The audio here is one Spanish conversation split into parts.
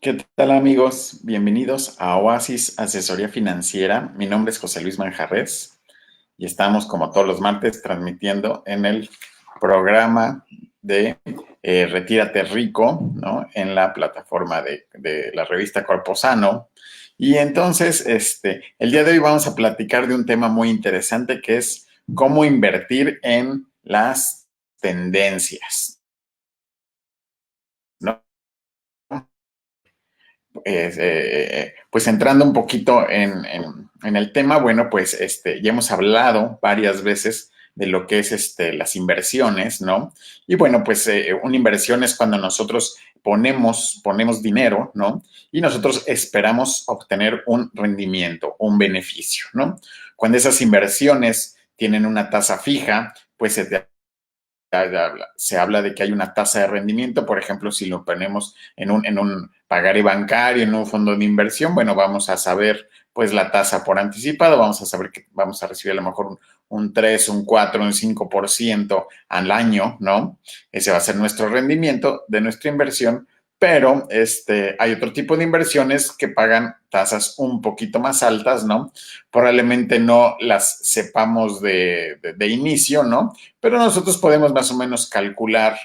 ¿Qué tal amigos? Bienvenidos a Oasis Asesoría Financiera. Mi nombre es José Luis Manjarres y estamos como todos los martes transmitiendo en el programa de Retírate Rico, ¿no? En la plataforma de la revista Corpo Sano. Y entonces, el día de hoy vamos a platicar de un tema muy interesante que es cómo invertir en las tendencias, ¿no? Pues entrando un poquito en el tema, bueno, pues ya hemos hablado varias veces de lo que es las inversiones, ¿no? Y bueno, pues una inversión es cuando nosotros ponemos dinero, ¿no? Y nosotros esperamos obtener un rendimiento, un beneficio, ¿no? Cuando esas inversiones tienen una tasa fija, pues se habla de que hay una tasa de rendimiento. Por ejemplo, si lo ponemos en un pagaré bancario, en un fondo de inversión, bueno, vamos a saber pues la tasa por anticipado, vamos a saber que vamos a recibir a lo mejor un 3, un 4, un 5% al año, ¿no? Ese va a ser nuestro rendimiento de nuestra inversión, pero hay otro tipo de inversiones que pagan tasas un poquito más altas, ¿no? Probablemente no las sepamos de inicio, ¿no? Pero nosotros podemos más o menos calcular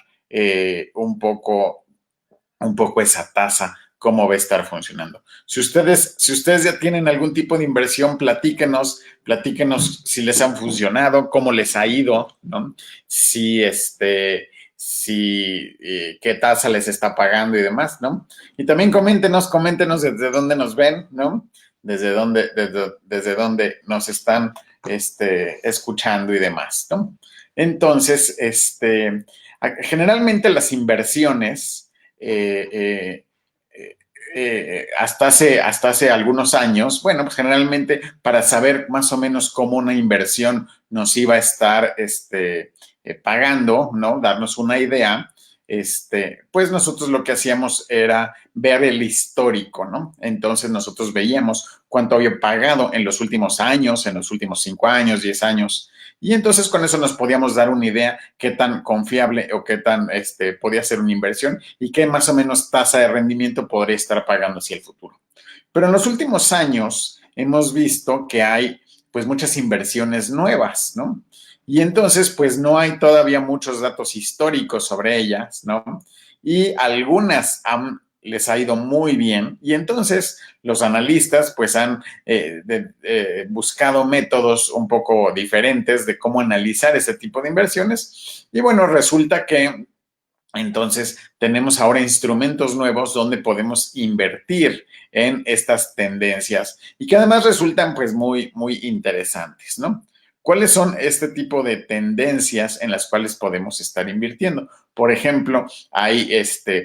un poco esa tasa, cómo va a estar funcionando. Si ustedes ya tienen algún tipo de inversión, platíquenos si les han funcionado, cómo les ha ido, ¿no? Si qué tasa les está pagando y demás, ¿no? Y también coméntenos desde dónde nos ven, ¿no? Desde dónde nos están escuchando y demás, ¿no? Entonces, generalmente las inversiones eh, eh, hasta hace algunos años, bueno, pues generalmente para saber más o menos cómo una inversión nos iba a estar pagando, ¿no? Darnos una idea, pues nosotros lo que hacíamos era ver el histórico, ¿no? Entonces nosotros veíamos cuánto había pagado en los últimos años, en los últimos 5 años, 10 años, y entonces con eso nos podíamos dar una idea qué tan confiable o qué tan podía ser una inversión y qué más o menos tasa de rendimiento podría estar pagando hacia el futuro. Pero en los últimos años hemos visto que hay pues muchas inversiones nuevas, ¿no? Y entonces pues no hay todavía muchos datos históricos sobre ellas, ¿no? Y algunas les ha ido muy bien y entonces los analistas pues han buscado métodos un poco diferentes de cómo analizar ese tipo de inversiones y bueno, resulta que entonces, tenemos ahora instrumentos nuevos donde podemos invertir en estas tendencias y que además resultan pues muy, muy interesantes, ¿no? ¿Cuáles son este tipo de tendencias en las cuales podemos estar invirtiendo? Por ejemplo,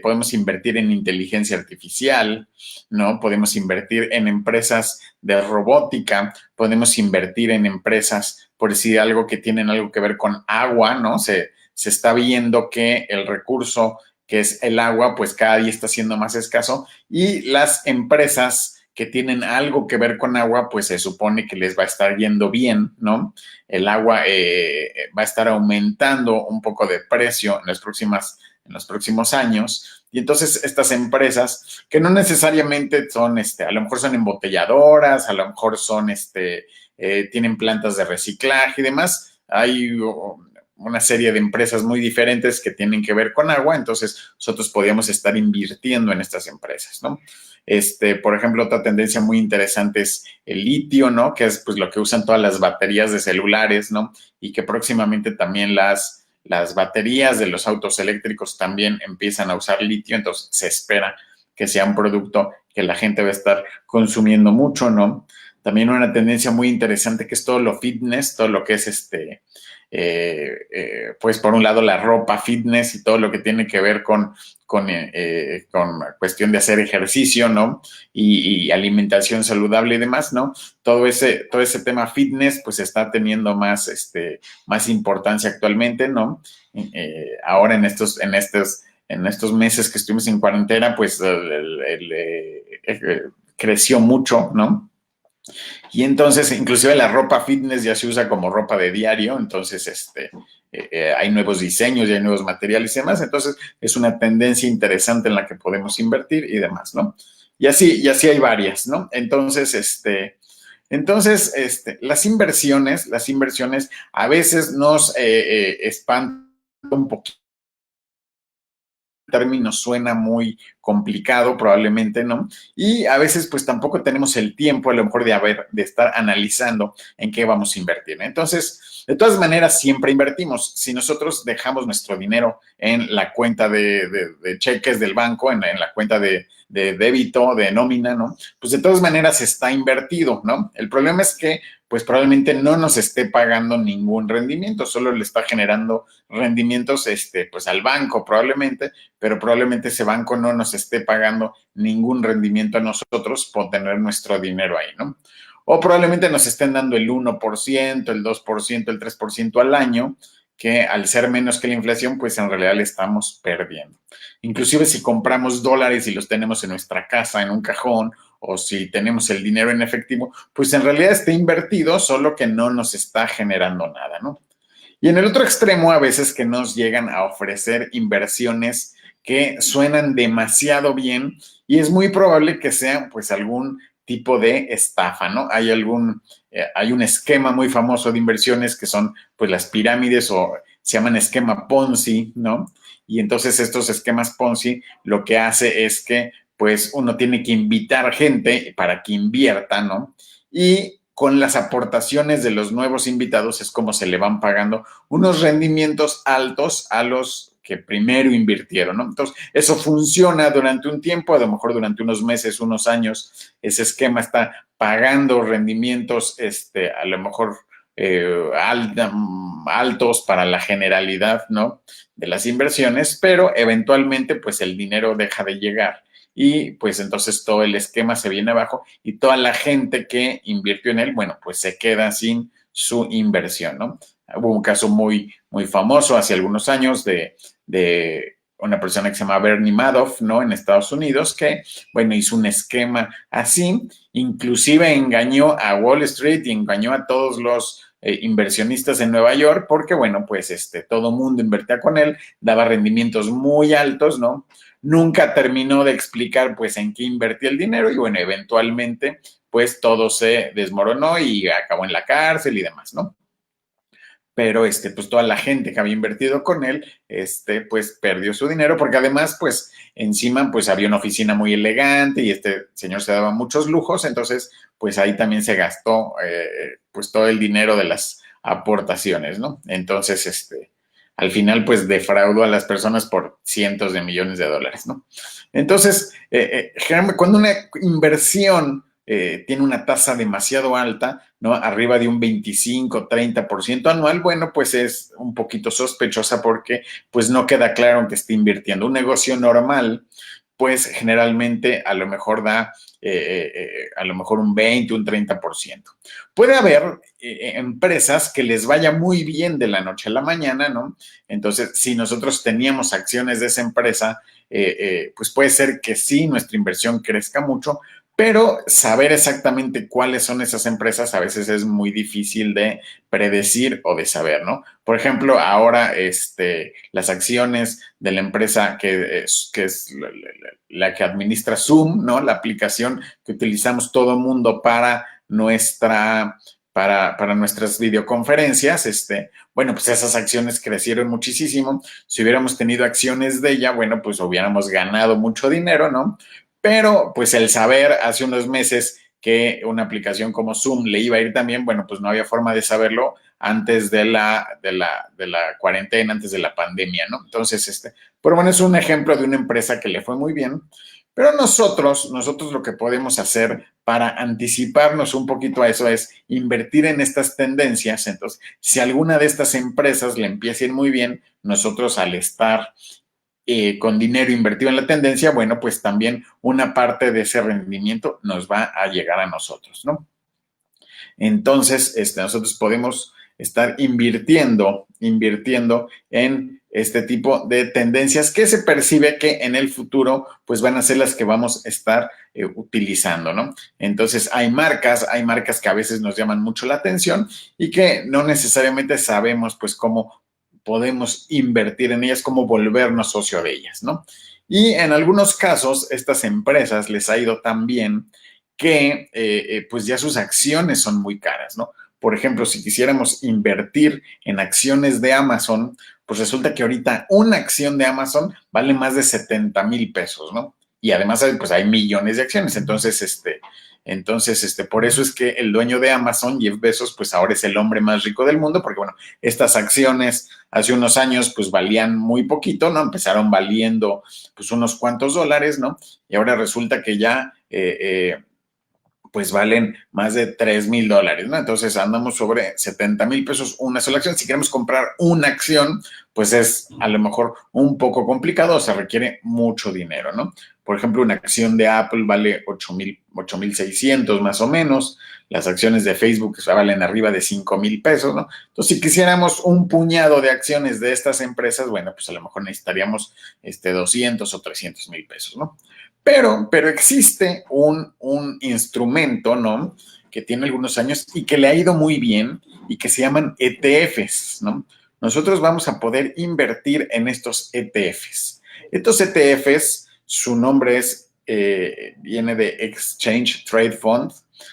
podemos invertir en inteligencia artificial, ¿no? Podemos invertir en empresas de robótica, podemos invertir en empresas, por decir algo, que tienen algo que ver con agua, ¿no? Se está viendo que el recurso que es el agua, pues cada día está siendo más escaso y las empresas que tienen algo que ver con agua, pues se supone que les va a estar yendo bien, ¿no? El agua va a estar aumentando un poco de precio en los próximos años. Y entonces estas empresas, que no necesariamente son, a lo mejor son embotelladoras, a lo mejor son, tienen plantas de reciclaje y demás, hay una serie de empresas muy diferentes que tienen que ver con agua, entonces nosotros podríamos estar invirtiendo en estas empresas, ¿no? Por ejemplo, otra tendencia muy interesante es el litio, ¿no? Que es pues lo que usan todas las baterías de celulares, ¿no? Y que próximamente también las baterías de los autos eléctricos también empiezan a usar litio, entonces se espera que sea un producto que la gente va a estar consumiendo mucho, ¿no? También una tendencia muy interesante que es todo lo fitness, todo lo que es pues por un lado la ropa fitness y todo lo que tiene que ver con cuestión de hacer ejercicio, ¿no? Y alimentación saludable y demás, ¿no? Todo ese tema fitness pues está teniendo más importancia actualmente, ¿no? Ahora en estos meses que estuvimos en cuarentena, pues creció mucho, ¿no? Y entonces, inclusive la ropa fitness ya se usa como ropa de diario, entonces hay nuevos diseños y hay nuevos materiales y demás, entonces es una tendencia interesante en la que podemos invertir y demás, ¿no? Y así hay varias, ¿no? Las inversiones a veces nos espantan un poquito. Término suena muy complicado, probablemente, ¿no? Y a veces, pues tampoco tenemos el tiempo, a lo mejor, de estar analizando en qué vamos a invertir. Entonces, de todas maneras, siempre invertimos. Si nosotros dejamos nuestro dinero en la cuenta de cheques del banco, en la cuenta de débito, de nómina, ¿no? Pues de todas maneras está invertido, ¿no? El problema es que, pues probablemente no nos esté pagando ningún rendimiento, solo le está generando rendimientos, pues al banco probablemente, pero probablemente ese banco no nos esté pagando ningún rendimiento a nosotros por tener nuestro dinero ahí, ¿no? O probablemente nos estén dando el 1%, el 2%, el 3% al año, que al ser menos que la inflación, pues en realidad le estamos perdiendo. Inclusive si compramos dólares y los tenemos en nuestra casa, en un cajón, o si tenemos el dinero en efectivo, pues en realidad está invertido, solo que no nos está generando nada, ¿no? Y en el otro extremo, a veces que nos llegan a ofrecer inversiones que suenan demasiado bien y es muy probable que sea pues algún tipo de estafa, ¿no? Hay un esquema muy famoso de inversiones que son pues las pirámides o se llaman esquema Ponzi, ¿no? Y entonces estos esquemas Ponzi lo que hace es que pues uno tiene que invitar gente para que invierta, ¿no? Y con las aportaciones de los nuevos invitados es como se le van pagando unos rendimientos altos a los que primero invirtieron, ¿no? Entonces, eso funciona durante un tiempo, a lo mejor durante unos meses, unos años, ese esquema está pagando rendimientos, a lo mejor altos para la generalidad, ¿no? De las inversiones, pero eventualmente, pues el dinero deja de llegar y pues entonces todo el esquema se viene abajo y toda la gente que invirtió en él, bueno, pues se queda sin su inversión, ¿no? Hubo un caso muy famoso hace algunos años de una persona que se llama Bernie Madoff, ¿no? En Estados Unidos, que, bueno, hizo un esquema así, inclusive engañó a Wall Street y engañó a todos los inversionistas en Nueva York, porque, bueno, pues todo mundo invertía con él, daba rendimientos muy altos, ¿no? Nunca terminó de explicar, pues, en qué invertía el dinero y, bueno, eventualmente, pues, todo se desmoronó y acabó en la cárcel y demás, ¿no? Pero pues toda la gente que había invertido con él, pues perdió su dinero, porque además, pues encima, pues había una oficina muy elegante y este señor se daba muchos lujos, entonces, pues ahí también se gastó, pues todo el dinero de las aportaciones, ¿no? Entonces, al final, pues defraudó a las personas por cientos de millones de dólares, ¿no? Entonces, cuando una inversión tiene una tasa demasiado alta, ¿no? Arriba de un 25-30% anual, bueno, pues es un poquito sospechosa porque pues no queda claro en que esté invirtiendo. Un negocio normal, pues generalmente a lo mejor da a lo mejor un 20, un 30%. Puede haber empresas que les vaya muy bien de la noche a la mañana, ¿no? Entonces, si nosotros teníamos acciones de esa empresa, pues puede ser que sí, nuestra inversión crezca mucho, pero saber exactamente cuáles son esas empresas a veces es muy difícil de predecir o de saber, ¿no? Por ejemplo, ahora las acciones de la empresa que es la que administra Zoom, ¿no? La aplicación que utilizamos todo el mundo para nuestras videoconferencias, bueno, pues esas acciones crecieron muchísimo. Si hubiéramos tenido acciones de ella, bueno, pues hubiéramos ganado mucho dinero, ¿no? Pero pues el saber hace unos meses que una aplicación como Zoom le iba a ir también, bueno, pues no había forma de saberlo antes de la cuarentena, antes de la pandemia, ¿no? Entonces, pero bueno, es un ejemplo de una empresa que le fue muy bien, pero nosotros lo que podemos hacer para anticiparnos un poquito a eso es invertir en estas tendencias. Entonces, si alguna de estas empresas le empieza a ir muy bien, nosotros al estar con dinero invertido en la tendencia, bueno, pues también una parte de ese rendimiento nos va a llegar a nosotros, ¿no? Entonces, nosotros podemos estar invirtiendo este tipo de tendencias que se percibe que en el futuro pues van a ser las que vamos a estar utilizando, ¿no? Entonces hay marcas que a veces nos llaman mucho la atención y que no necesariamente sabemos pues cómo podemos invertir en ellas, cómo volvernos socio de ellas, ¿no? Y en algunos casos, estas empresas les ha ido tan bien que pues ya sus acciones son muy caras, ¿no? Por ejemplo, si quisiéramos invertir en acciones de Amazon, pues resulta que ahorita una acción de Amazon vale más de 70,000 pesos, ¿no? Y además, pues hay millones de acciones. Entonces, por eso es que el dueño de Amazon, Jeff Bezos, pues ahora es el hombre más rico del mundo, porque bueno, estas acciones hace unos años pues valían muy poquito, ¿no? Empezaron valiendo pues unos cuantos dólares, ¿no? Y ahora resulta que ya pues valen más de $3,000, ¿no? Entonces andamos sobre 70,000 pesos una sola acción. Si queremos comprar una acción, pues es a lo mejor un poco complicado, o sea, requiere mucho dinero, ¿no? Por ejemplo, una acción de Apple vale 8,600 más o menos. Las acciones de Facebook valen arriba de 5,000 pesos, ¿no? Entonces, si quisiéramos un puñado de acciones de estas empresas, bueno, pues a lo mejor necesitaríamos 200 o 300,000 pesos, ¿no? Pero existe un instrumento, ¿no? Que tiene algunos años y que le ha ido muy bien y que se llaman ETFs, ¿no? Nosotros vamos a poder invertir en estos ETFs. Estos ETFs, su nombre viene de Exchange Trade Fund,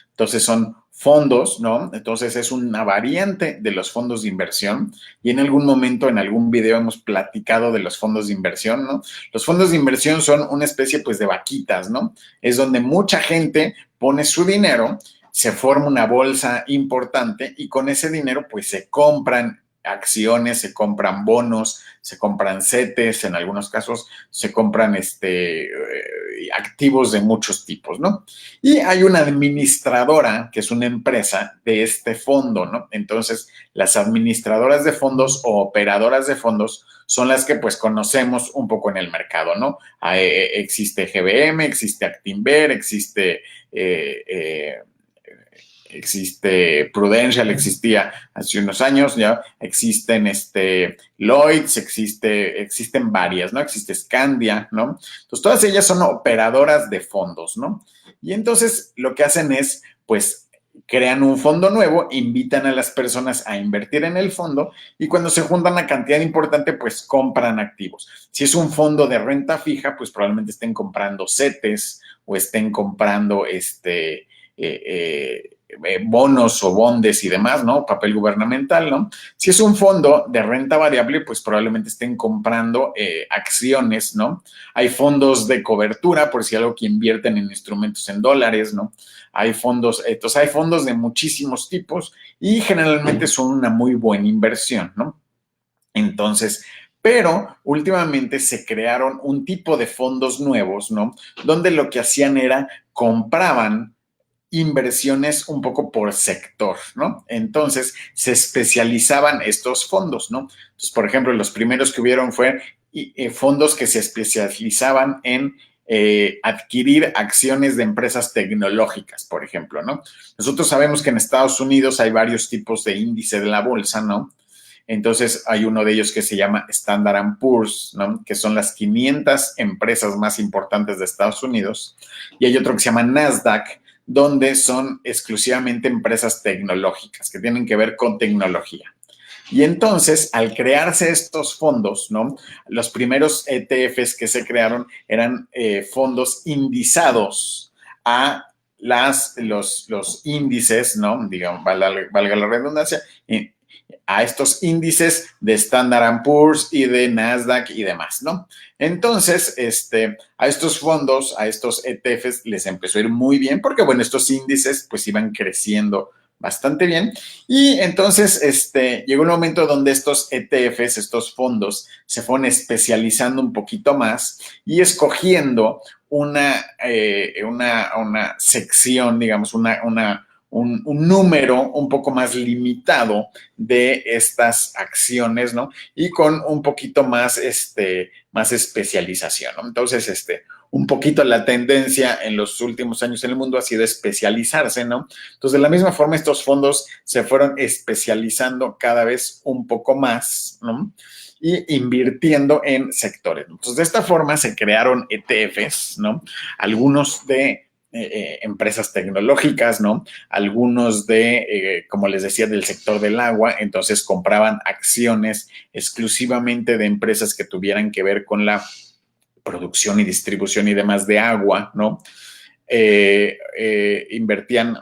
entonces son fondos, ¿no? Entonces es una variante de los fondos de inversión y en algún momento, en algún video hemos platicado de los fondos de inversión, ¿no? Los fondos de inversión son una especie pues de vaquitas, ¿no? Es donde mucha gente pone su dinero, se forma una bolsa importante y con ese dinero pues se compran acciones, se compran bonos, se compran CETES, en algunos casos se compran activos de muchos tipos, ¿no? Y hay una administradora que es una empresa de este fondo, ¿no? Entonces, las administradoras de fondos o operadoras de fondos son las que pues conocemos un poco en el mercado, ¿no? Existe GBM, existe Actinver, existe Prudential, existía hace unos años, ya existen Lloyds, existen varias, ¿no? Existe Scandia, ¿no? Entonces, todas ellas son operadoras de fondos, ¿no? Y entonces lo que hacen es, pues, crean un fondo nuevo, invitan a las personas a invertir en el fondo y cuando se juntan una cantidad importante, pues compran activos. Si es un fondo de renta fija, pues probablemente estén comprando CETES o estén comprando bonos o bondes y demás, ¿no? Papel gubernamental, ¿no? Si es un fondo de renta variable, pues probablemente estén comprando acciones, ¿no? Hay fondos de cobertura, por si algo que invierten en instrumentos en dólares, ¿no? Hay fondos, entonces hay fondos de muchísimos tipos y generalmente son una muy buena inversión, ¿no? Entonces, pero últimamente se crearon un tipo de fondos nuevos, ¿no? Donde lo que hacían era compraban inversiones un poco por sector, ¿no? Entonces, se especializaban estos fondos, ¿no? Entonces, por ejemplo, los primeros que hubieron fue fondos que se especializaban en adquirir acciones de empresas tecnológicas, por ejemplo, ¿no? Nosotros sabemos que en Estados Unidos hay varios tipos de índice de la bolsa, ¿no? Entonces, hay uno de ellos que se llama Standard Poor's, ¿no? Que son las 500 empresas más importantes de Estados Unidos. Y hay otro que se llama Nasdaq, donde son exclusivamente empresas tecnológicas, que tienen que ver con tecnología. Y entonces, al crearse estos fondos, ¿no? Los primeros ETFs que se crearon eran fondos indizados a los índices, ¿no? Digamos, valga la redundancia, a estos índices de Standard Poor's y de Nasdaq y demás, ¿no? Entonces, a estos fondos, a estos ETFs les empezó a ir muy bien porque, bueno, estos índices pues iban creciendo bastante bien y entonces llegó un momento donde estos ETFs, estos fondos, se fueron especializando un poquito más y escogiendo una sección, digamos, un número un poco más limitado de estas acciones, ¿no? Y con un poquito más, más especialización, ¿no? Entonces, un poquito la tendencia en los últimos años en el mundo ha sido especializarse, ¿no? Entonces, de la misma forma, estos fondos se fueron especializando cada vez un poco más, ¿no? Y invirtiendo en sectores. Entonces, de esta forma se crearon ETFs, ¿no? Algunos de empresas tecnológicas, ¿no? Algunos como les decía, del sector del agua, entonces compraban acciones exclusivamente de empresas que tuvieran que ver con la producción y distribución y demás de agua, ¿no? Invertían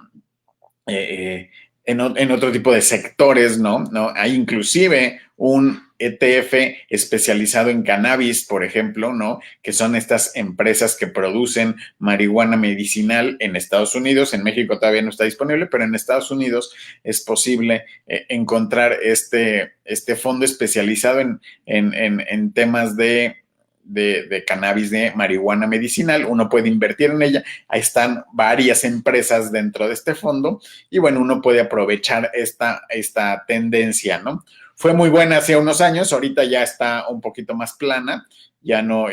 en otro tipo de sectores, ¿no? Hay inclusive un ETF especializado en cannabis, por ejemplo, ¿no? Que son estas empresas que producen marihuana medicinal en Estados Unidos. En México todavía no está disponible, pero en Estados Unidos es posible encontrar este fondo especializado en temas de cannabis, de marihuana medicinal. Uno puede invertir en ella. Ahí están varias empresas dentro de este fondo y bueno, uno puede aprovechar esta tendencia, ¿no? Fue muy buena hace unos años, ahorita ya está un poquito más plana, ya no,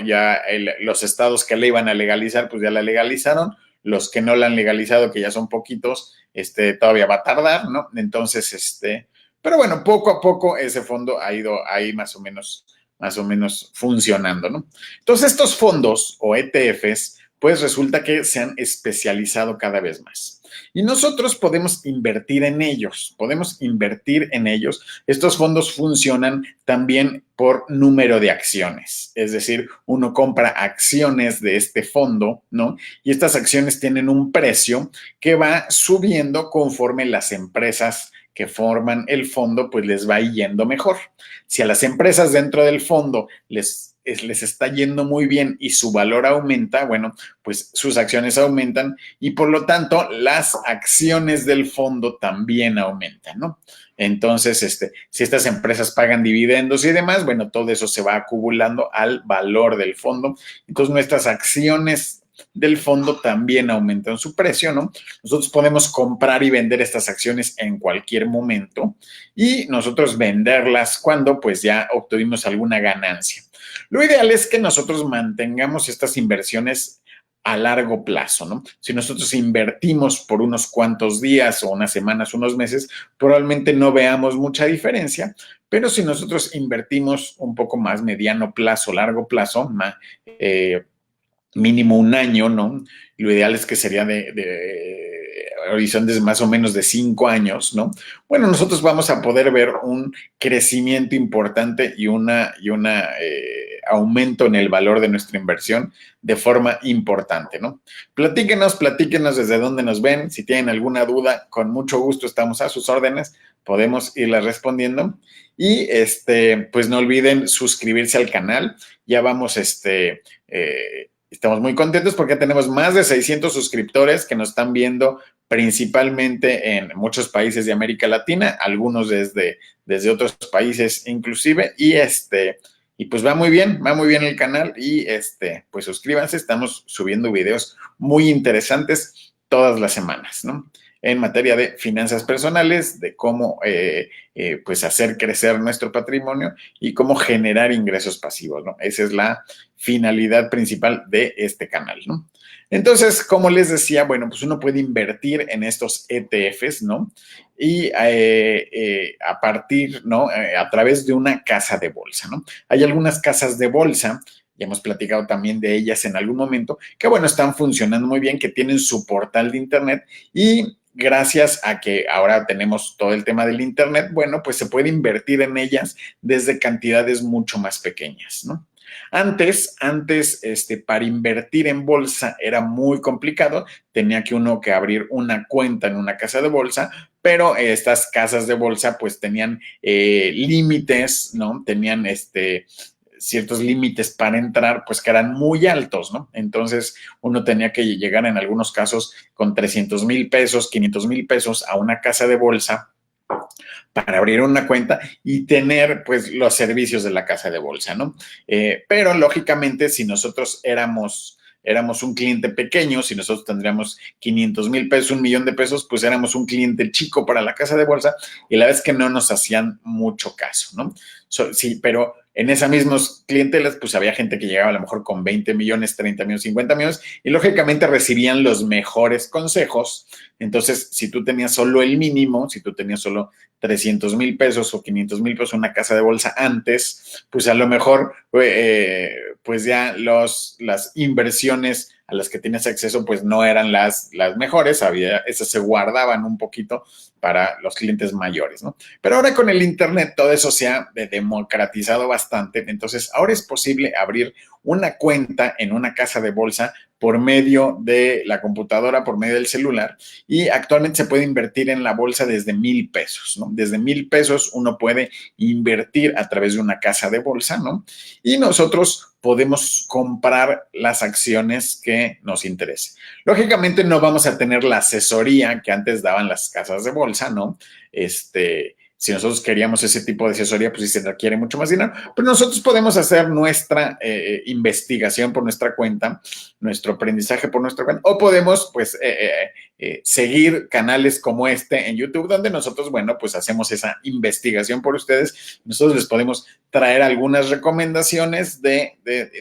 los estados que la iban a legalizar, pues ya la legalizaron, los que no la han legalizado, que ya son poquitos, todavía va a tardar, ¿no? Entonces, pero bueno, poco a poco ese fondo ha ido ahí más o menos funcionando, ¿no? Entonces, estos fondos o ETFs, pues resulta que se han especializado cada vez más. Y nosotros podemos invertir en ellos, Estos fondos funcionan también por número de acciones, es decir, uno compra acciones de este fondo, ¿no? Y estas acciones tienen un precio que va subiendo conforme las empresas que forman el fondo, pues les va yendo mejor. Si a las empresas dentro del fondo les está yendo muy bien y su valor aumenta, bueno, pues sus acciones aumentan y por lo tanto las acciones del fondo también aumentan, ¿no? Entonces, si estas empresas pagan dividendos y demás, bueno, todo eso se va acumulando al valor del fondo. Entonces, nuestras acciones del fondo también aumentan su precio, ¿no? Nosotros podemos comprar y vender estas acciones en cualquier momento y nosotros venderlas cuando pues ya obtuvimos alguna ganancia. Lo ideal es que nosotros mantengamos estas inversiones a largo plazo, ¿no? Si nosotros invertimos por unos cuantos días o unas semanas, unos meses, probablemente no veamos mucha diferencia, pero si nosotros invertimos un poco más mediano plazo, largo plazo, mínimo un año, ¿no? Lo ideal es que sería de horizontes más o menos de 5 años, ¿no? Bueno, nosotros vamos a poder ver un crecimiento importante y una aumento en el valor de nuestra inversión de forma importante, ¿no? Platíquenos desde dónde nos ven. Si tienen alguna duda, con mucho gusto estamos a sus órdenes. Podemos irlas respondiendo. Y pues no olviden suscribirse al canal. Ya vamos, estamos muy contentos porque tenemos más de 600 suscriptores que nos están viendo principalmente en muchos países de América Latina, algunos desde otros países inclusive, y pues va muy bien el canal y pues suscríbanse, estamos subiendo videos muy interesantes todas las semanas, ¿no? En materia de finanzas personales, de cómo pues hacer crecer nuestro patrimonio y cómo generar ingresos pasivos, ¿no? Esa es la finalidad principal de este canal, ¿no? Entonces, como les decía, bueno, pues uno puede invertir en estos ETFs, ¿no? Y a partir, ¿no? A través de una casa de bolsa, ¿no? Hay algunas casas de bolsa, ya hemos platicado también de ellas en algún momento, que bueno, están funcionando muy bien, que tienen su portal de internet y gracias a que ahora tenemos todo el tema del internet, bueno, pues se puede invertir en ellas desde cantidades mucho más pequeñas, ¿no? Antes, para invertir en bolsa era muy complicado, tenía que uno que abrir una cuenta en una casa de bolsa, pero estas casas de bolsa pues tenían límites, ¿no? Tenían ciertos límites para entrar, pues que eran muy altos, ¿no? Entonces uno tenía que llegar en algunos casos con 300,000 pesos, 500,000 pesos a una casa de bolsa para abrir una cuenta y tener pues los servicios de la casa de bolsa, ¿no? Pero lógicamente si nosotros éramos un cliente pequeño, si nosotros tendríamos 500,000 pesos, 1,000,000 de pesos, pues éramos un cliente chico para la casa de bolsa y la verdad es que no nos hacían mucho caso, ¿no? Sí, pero en esas mismas clientelas, pues había gente que llegaba a lo mejor con 20 millones, 30 millones, 50 millones, y lógicamente recibían los mejores consejos. Entonces, si tú tenías solo el mínimo, si tú tenías solo 300,000 pesos o 500,000 pesos en una casa de bolsa antes, pues a lo mejor, pues ya las inversiones a las que tienes acceso, pues no eran las mejores, esas se guardaban un poquito para los clientes mayores, ¿no? Pero ahora con el Internet todo eso se ha democratizado bastante, entonces ahora es posible abrir una cuenta en una casa de bolsa por medio de la computadora, por medio del celular, y actualmente se puede invertir en la bolsa desde 1,000 pesos, ¿no? Desde 1,000 pesos uno puede invertir a través de una casa de bolsa, ¿no? Y nosotros podemos comprar las acciones que nos interesen. Lógicamente no vamos a tener la asesoría que antes daban las casas de bolsa, ¿no? Si nosotros queríamos ese tipo de asesoría, pues sí se requiere mucho más dinero, pero nosotros podemos hacer nuestra investigación por nuestra cuenta, nuestro aprendizaje por nuestra cuenta, o podemos, pues, seguir canales como este en YouTube, donde nosotros, bueno, pues hacemos esa investigación por ustedes. Nosotros les podemos traer algunas recomendaciones de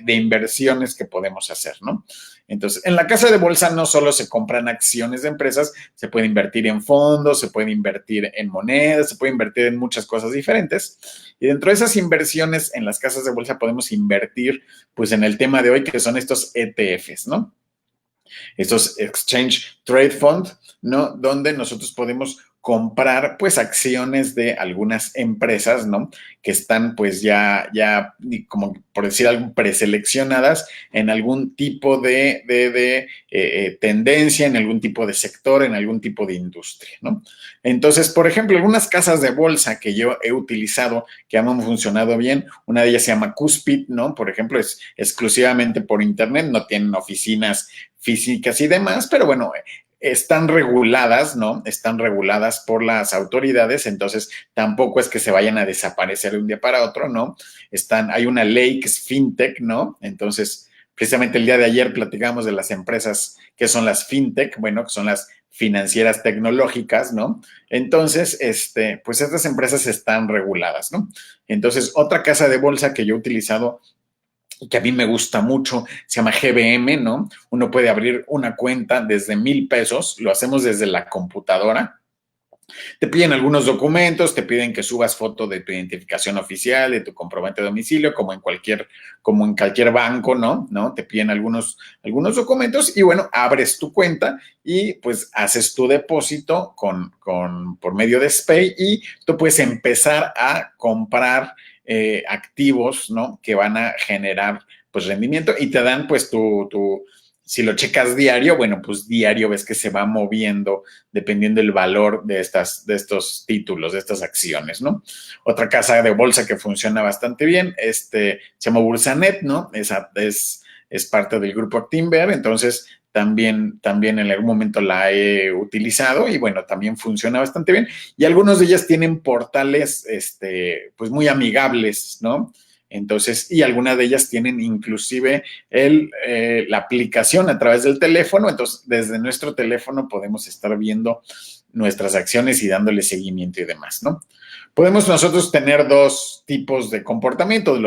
inversiones que podemos hacer, ¿no? Entonces, en la casa de bolsa no solo se compran acciones de empresas, se puede invertir en fondos, se puede invertir en monedas, se puede invertir en muchas cosas diferentes. Y dentro de esas inversiones en las casas de bolsa podemos invertir, pues, en el tema de hoy, que son estos ETFs, ¿no? Estos Exchange Trade Fund, ¿no? Donde nosotros podemos comprar, pues, acciones de algunas empresas, ¿no? Que están, pues, ya, como por decir algo, preseleccionadas en algún tipo de tendencia, en algún tipo de sector, en algún tipo de industria, ¿no? Entonces, por ejemplo, algunas casas de bolsa que yo he utilizado, que han funcionado bien, una de ellas se llama Cuspid, ¿no? Por ejemplo, es exclusivamente por internet, no tienen oficinas físicas y demás, pero bueno, están reguladas, ¿no? Están reguladas por las autoridades, entonces tampoco es que se vayan a desaparecer de un día para otro, ¿no? Hay una ley que es fintech, ¿no? Entonces, precisamente el día de ayer platicamos de las empresas que son las fintech, bueno, que son las financieras tecnológicas, ¿no? Entonces, pues estas empresas están reguladas, ¿no? Entonces, otra casa de bolsa que yo he utilizado que a mí me gusta mucho, se llama GBM, ¿no? Uno puede abrir una cuenta desde 1,000 pesos, lo hacemos desde la computadora. Te piden algunos documentos, te piden que subas foto de tu identificación oficial, de tu comprobante de domicilio, como en cualquier banco, ¿no? ¿No? Te piden algunos documentos y bueno, abres tu cuenta y pues haces tu depósito por medio de SPAY y tú puedes empezar a comprar activos, ¿no? Que van a generar pues rendimiento y te dan pues si lo checas diario, bueno, pues diario ves que se va moviendo dependiendo del valor de estos títulos, de estas acciones, ¿no? Otra casa de bolsa que funciona bastante bien, se llama Bursanet, ¿no? Es parte del grupo Actinver, entonces también en algún momento la he utilizado y bueno, también funciona bastante bien. Y algunos de ellas tienen portales, pues muy amigables, ¿no? Entonces, y algunas de ellas tienen inclusive la aplicación a través del teléfono. Entonces, desde nuestro teléfono podemos estar viendo nuestras acciones y dándole seguimiento y demás, ¿no? Podemos nosotros tener dos tipos de comportamiento.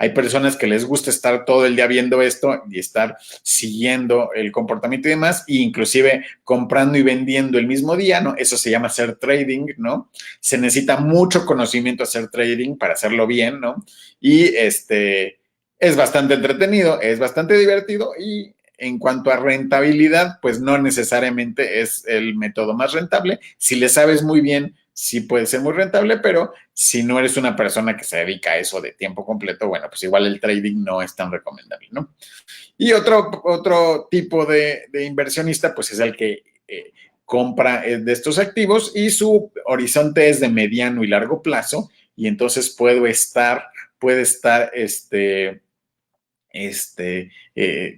Hay personas que les gusta estar todo el día viendo esto y estar siguiendo el comportamiento y demás, e inclusive comprando y vendiendo el mismo día, ¿no? Eso se llama hacer trading, ¿no? Se necesita mucho conocimiento hacer trading para hacerlo bien, ¿no? Y es bastante entretenido, es bastante divertido y en cuanto a rentabilidad, pues no necesariamente es el método más rentable. Si le sabes muy bien, sí puede ser muy rentable, pero si no eres una persona que se dedica a eso de tiempo completo, bueno, pues igual el trading no es tan recomendable, ¿no? Y otro tipo de inversionista, pues es el que compra de estos activos y su horizonte es de mediano y largo plazo y entonces puede estar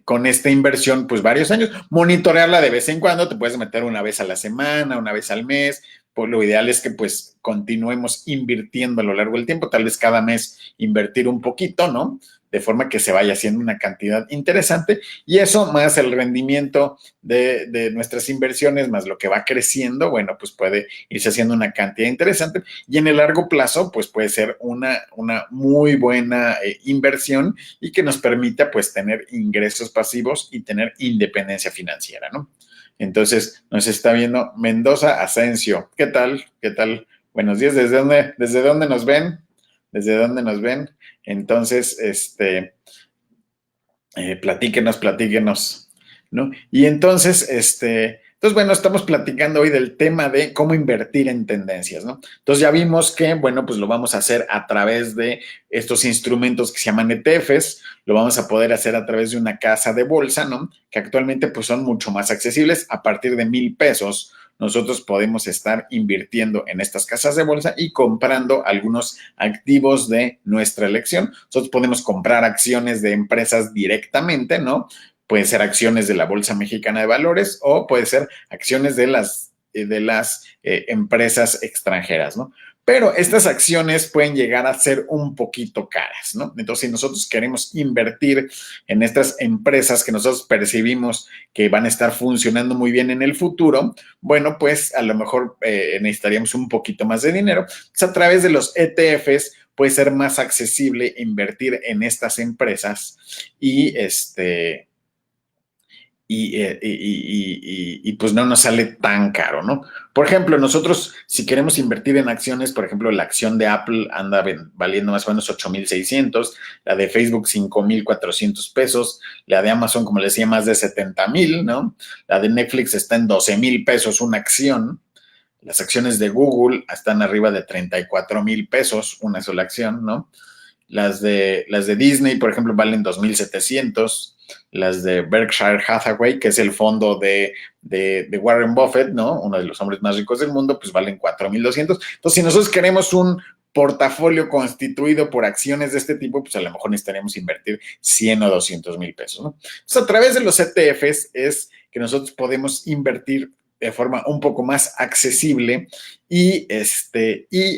con esta inversión, pues varios años, monitorearla de vez en cuando, te puedes meter una vez a la semana, una vez al mes, pues lo ideal es que pues continuemos invirtiendo a lo largo del tiempo, tal vez cada mes invertir un poquito, ¿no? De forma que se vaya haciendo una cantidad interesante y eso más el rendimiento de nuestras inversiones, más lo que va creciendo, bueno, pues puede irse haciendo una cantidad interesante y en el largo plazo, pues puede ser una muy buena inversión y que nos permita pues tener ingresos pasivos y tener independencia financiera, ¿no? Entonces, nos está viendo Mendoza Asensio. ¿Qué tal? ¿Qué tal? Buenos días. ¿Desde dónde nos ven? ¿Desde dónde nos ven? Entonces, platíquenos, ¿no? Y entonces, bueno, estamos platicando hoy del tema de cómo invertir en tendencias, ¿no? Entonces ya vimos que, bueno, pues lo vamos a hacer a través de estos instrumentos que se llaman ETFs, lo vamos a poder hacer a través de una casa de bolsa, ¿no? Que actualmente pues son mucho más accesibles a partir de 1,000 pesos. Nosotros podemos estar invirtiendo en estas casas de bolsa y comprando algunos activos de nuestra elección. Nosotros podemos comprar acciones de empresas directamente, ¿no? Pueden ser acciones de la Bolsa Mexicana de Valores o puede ser acciones de las empresas extranjeras, ¿no? Pero estas acciones pueden llegar a ser un poquito caras, ¿no? Entonces, si nosotros queremos invertir en estas empresas que nosotros percibimos que van a estar funcionando muy bien en el futuro, bueno, pues a lo mejor necesitaríamos un poquito más de dinero. Entonces, a través de los ETFs puede ser más accesible invertir en estas empresas y pues no nos sale tan caro, ¿no? Por ejemplo, nosotros si queremos invertir en acciones, por ejemplo, la acción de Apple anda valiendo más o menos 8,600, la de Facebook 5,400 pesos, la de Amazon, como les decía, más de 70,000, ¿no? La de Netflix está en 12,000 pesos una acción. Las acciones de Google están arriba de 34,000 pesos una sola acción, ¿no? Las de Disney, por ejemplo, valen 2,700. Las de Berkshire Hathaway, que es el fondo de Warren Buffett, ¿no? Uno de los hombres más ricos del mundo, pues valen 4,200. Entonces, si nosotros queremos un portafolio constituido por acciones de este tipo, pues a lo mejor necesitaríamos invertir 100 o 200,000 pesos, ¿no? Entonces, a través de los ETFs es que nosotros podemos invertir de forma un poco más accesible y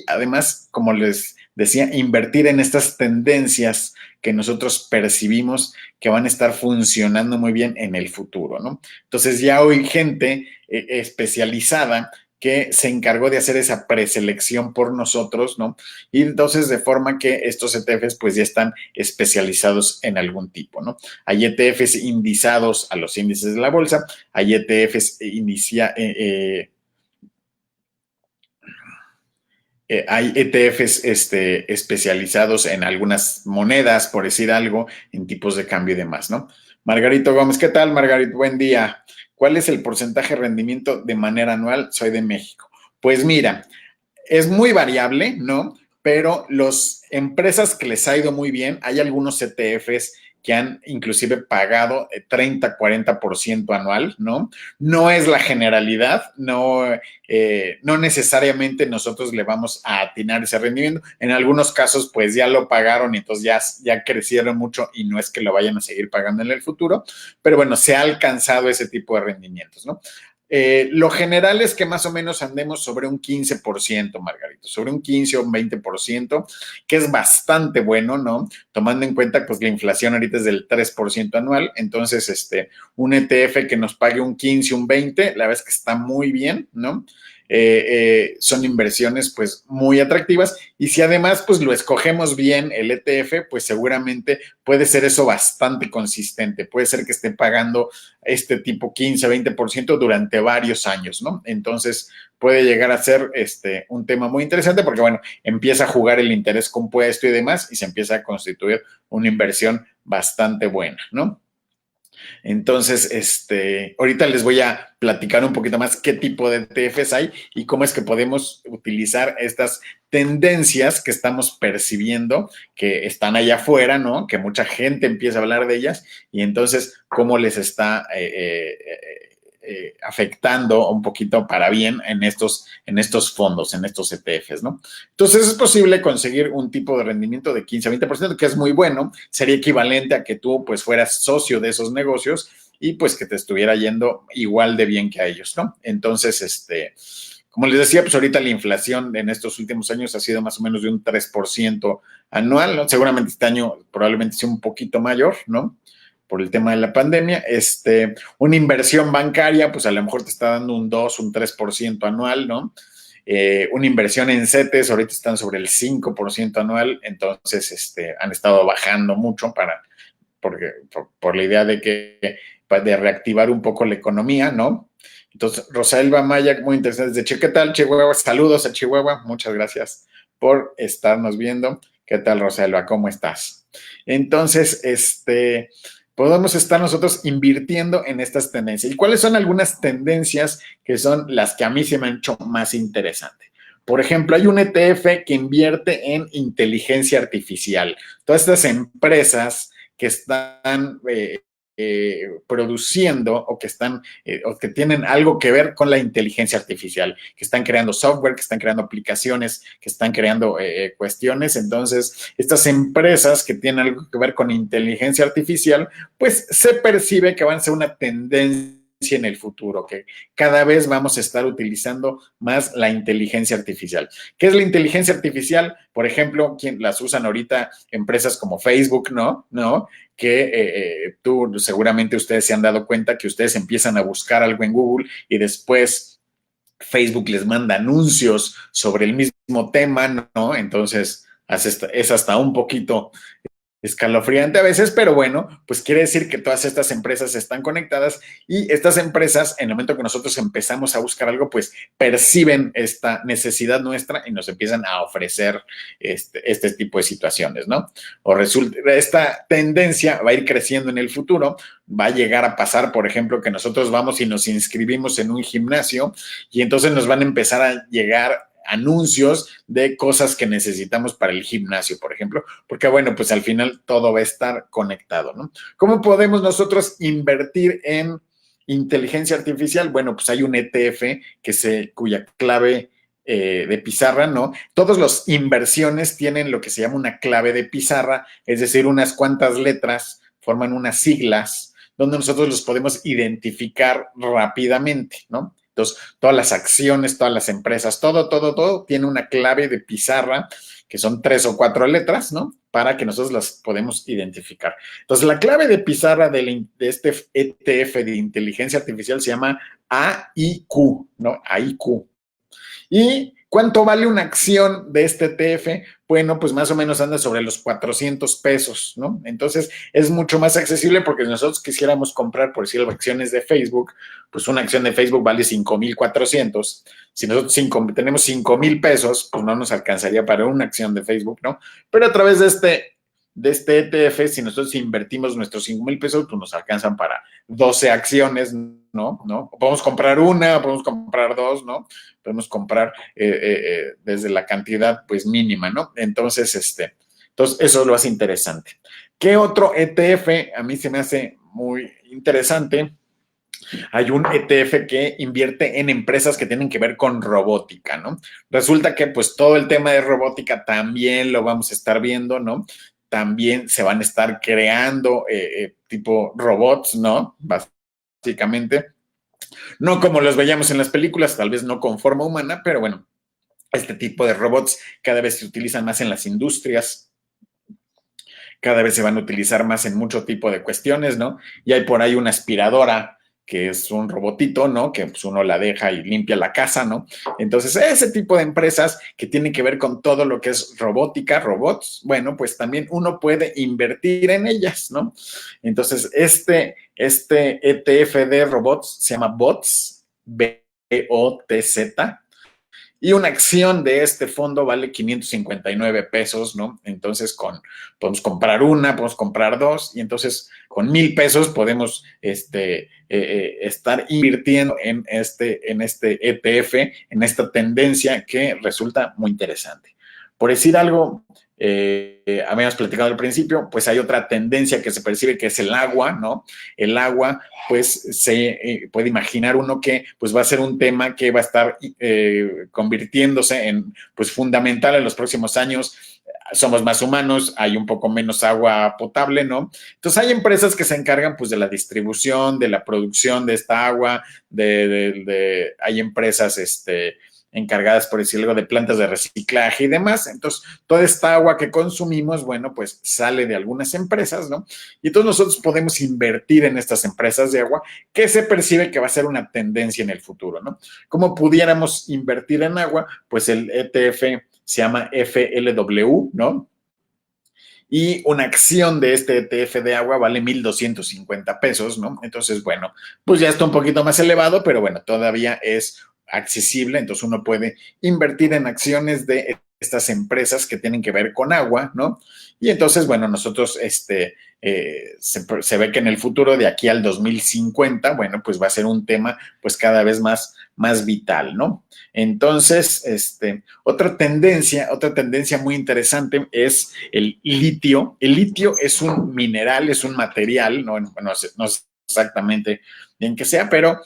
además, como les decía, invertir en estas tendencias que nosotros percibimos que van a estar funcionando muy bien en el futuro, ¿no? Entonces ya hay gente especializada que se encargó de hacer esa preselección por nosotros, ¿no? Y entonces de forma que estos ETFs pues ya están especializados en algún tipo, ¿no? Hay ETFs indizados a los índices de la bolsa, hay ETFs hay ETFs especializados en algunas monedas, por decir algo, en tipos de cambio y demás, ¿no? Margarito Gómez, ¿qué tal, Margarito? Buen día. ¿Cuál es el porcentaje de rendimiento de manera anual? Soy de México. Pues mira, es muy variable, ¿no? Pero las empresas que les ha ido muy bien, hay algunos ETFs que han inclusive pagado 30-40% anual, ¿no? No es la generalidad, no necesariamente nosotros le vamos a atinar ese rendimiento. En algunos casos, pues ya lo pagaron y entonces ya crecieron mucho y no es que lo vayan a seguir pagando en el futuro, pero bueno, se ha alcanzado ese tipo de rendimientos, ¿no? Lo general es que más o menos andemos sobre un 15%, Margarito, sobre un 15 o un 20%, que es bastante bueno, ¿no? Tomando en cuenta pues la inflación ahorita es del 3% anual, entonces un ETF que nos pague un 15, un 20, la verdad es que está muy bien, ¿no? Son inversiones pues muy atractivas y si además pues lo escogemos bien el ETF, pues seguramente puede ser eso bastante consistente, puede ser que esté pagando este tipo 15-20% durante varios años, ¿no? Entonces puede llegar a ser un tema muy interesante porque, bueno, empieza a jugar el interés compuesto y demás y se empieza a constituir una inversión bastante buena, ¿no? Entonces, ahorita les voy a platicar un poquito más qué tipo de ETFs hay y cómo es que podemos utilizar estas tendencias que estamos percibiendo, que están allá afuera, ¿no? Que mucha gente empieza a hablar de ellas y entonces cómo les está afectando un poquito para bien en estos fondos, en estos ETFs, ¿no? Entonces es posible conseguir un tipo de rendimiento de 15-20%, que es muy bueno, sería equivalente a que tú pues fueras socio de esos negocios y pues que te estuviera yendo igual de bien que a ellos, ¿no? Entonces, como les decía, pues ahorita la inflación en estos últimos años ha sido más o menos de un 3% anual, ¿no? Seguramente este año probablemente sea un poquito mayor, ¿no? Por el tema de la pandemia. Una inversión bancaria, pues a lo mejor te está dando un 2, un 3% anual, ¿no? Una inversión en CETES, ahorita están sobre el 5% anual, entonces han estado bajando mucho por la idea de reactivar un poco la economía, ¿no? Entonces, Rosalba Maya, muy interesante desde Chihuahua. ¿Qué tal, Chihuahua? Saludos a Chihuahua. Muchas gracias por estarnos viendo. ¿Qué tal, Rosalba? ¿Cómo estás? Entonces, podemos estar nosotros invirtiendo en estas tendencias. ¿Y cuáles son algunas tendencias que son las que a mí se me han hecho más interesantes? Por ejemplo, hay un ETF que invierte en inteligencia artificial. Todas estas empresas que están produciendo o que tienen algo que ver con la inteligencia artificial, que están creando software, que están creando aplicaciones, que están creando cuestiones. Entonces, estas empresas que tienen algo que ver con inteligencia artificial, pues se percibe que van a ser una tendencia en el futuro, que cada vez vamos a estar utilizando más la inteligencia artificial. ¿Qué es la inteligencia artificial? Por ejemplo, quien las usan ahorita empresas como Facebook, ¿no? Que tú seguramente ustedes se han dado cuenta que ustedes empiezan a buscar algo en Google y después Facebook les manda anuncios sobre el mismo tema, ¿no? Entonces es hasta un poquito escalofriante a veces, pero bueno, pues quiere decir que todas estas empresas están conectadas y estas empresas, en el momento que nosotros empezamos a buscar algo, pues perciben esta necesidad nuestra y nos empiezan a ofrecer este tipo de situaciones, ¿no? O resulta, esta tendencia va a ir creciendo en el futuro, va a llegar a pasar, por ejemplo, que nosotros vamos y nos inscribimos en un gimnasio y entonces nos van a empezar a llegar anuncios de cosas que necesitamos para el gimnasio, por ejemplo, porque bueno, pues al final todo va a estar conectado, ¿no? ¿Cómo podemos nosotros invertir en inteligencia artificial? Bueno, pues hay un ETF cuya clave de pizarra, ¿no? Todas las inversiones tienen lo que se llama una clave de pizarra, es decir, unas cuantas letras forman unas siglas donde nosotros los podemos identificar rápidamente, ¿no? Entonces, todas las acciones, todas las empresas, todo tiene una clave de pizarra que son 3 o 4 letras, ¿no? Para que nosotros las podemos identificar. Entonces, la clave de pizarra de este ETF de inteligencia artificial se llama AIQ, ¿no? AIQ. ¿Y cuánto vale una acción de este ETF? Bueno, pues más o menos anda sobre los 400 pesos, ¿no? Entonces es mucho más accesible porque si nosotros quisiéramos comprar, por decirlo, acciones de Facebook, pues una acción de Facebook vale 5,400. Si nosotros tenemos 5,000 pesos, pues no nos alcanzaría para una acción de Facebook, ¿no? Pero a través de este ETF, si nosotros invertimos nuestros 5,000 pesos, pues nos alcanzan para 12 acciones, ¿no? O podemos comprar una, podemos comprar dos, ¿no? Podemos comprar desde la cantidad, pues, mínima, ¿no? Entonces, eso lo hace interesante. ¿Qué otro ETF a mí se me hace muy interesante? Hay un ETF que invierte en empresas que tienen que ver con robótica, ¿no? Resulta que pues todo el tema de robótica también lo vamos a estar viendo, ¿no? También se van a estar creando tipo robots, ¿no? Básicamente. No como los veíamos en las películas, tal vez no con forma humana, pero bueno, este tipo de robots cada vez se utilizan más en las industrias, cada vez se van a utilizar más en mucho tipo de cuestiones, ¿no? Y hay por ahí una aspiradora que es un robotito, ¿no? Que pues uno la deja y limpia la casa, ¿no? Entonces, ese tipo de empresas que tienen que ver con todo lo que es robótica, robots, bueno, pues también uno puede invertir en ellas, ¿no? Entonces, este ETF de robots se llama BOTZ, BOTZ, y una acción de este fondo vale 559 pesos, ¿no? Entonces, podemos comprar una, podemos comprar dos, y entonces con 1,000 pesos podemos estar invirtiendo en este ETF, en esta tendencia que resulta muy interesante. Por decir algo, habíamos platicado al principio, pues hay otra tendencia que se percibe que es el agua, ¿no? El agua, pues se puede imaginar uno que pues va a ser un tema que va a estar convirtiéndose en pues fundamental en los próximos años. Somos más humanos, hay un poco menos agua potable, ¿no? Entonces hay empresas que se encargan pues de la distribución, de la producción de esta agua, hay empresas encargadas, por decirlo, de plantas de reciclaje y demás. Entonces, toda esta agua que consumimos, bueno, pues sale de algunas empresas, ¿no? Y entonces nosotros podemos invertir en estas empresas de agua que se percibe que va a ser una tendencia en el futuro, ¿no? ¿Cómo pudiéramos invertir en agua? Pues el ETF se llama FLW, ¿no? Y una acción de este ETF de agua vale 1,250 pesos, ¿no? Entonces, bueno, pues ya está un poquito más elevado, pero bueno, todavía es accesible, entonces uno puede invertir en acciones de estas empresas que tienen que ver con agua, ¿no? Y entonces, bueno, nosotros, se ve que en el futuro, de aquí al 2050, bueno, pues va a ser un tema, pues cada vez más vital, ¿no? Entonces, otra tendencia muy interesante es el litio. El litio es un mineral, es un material, no sé exactamente bien que sea, pero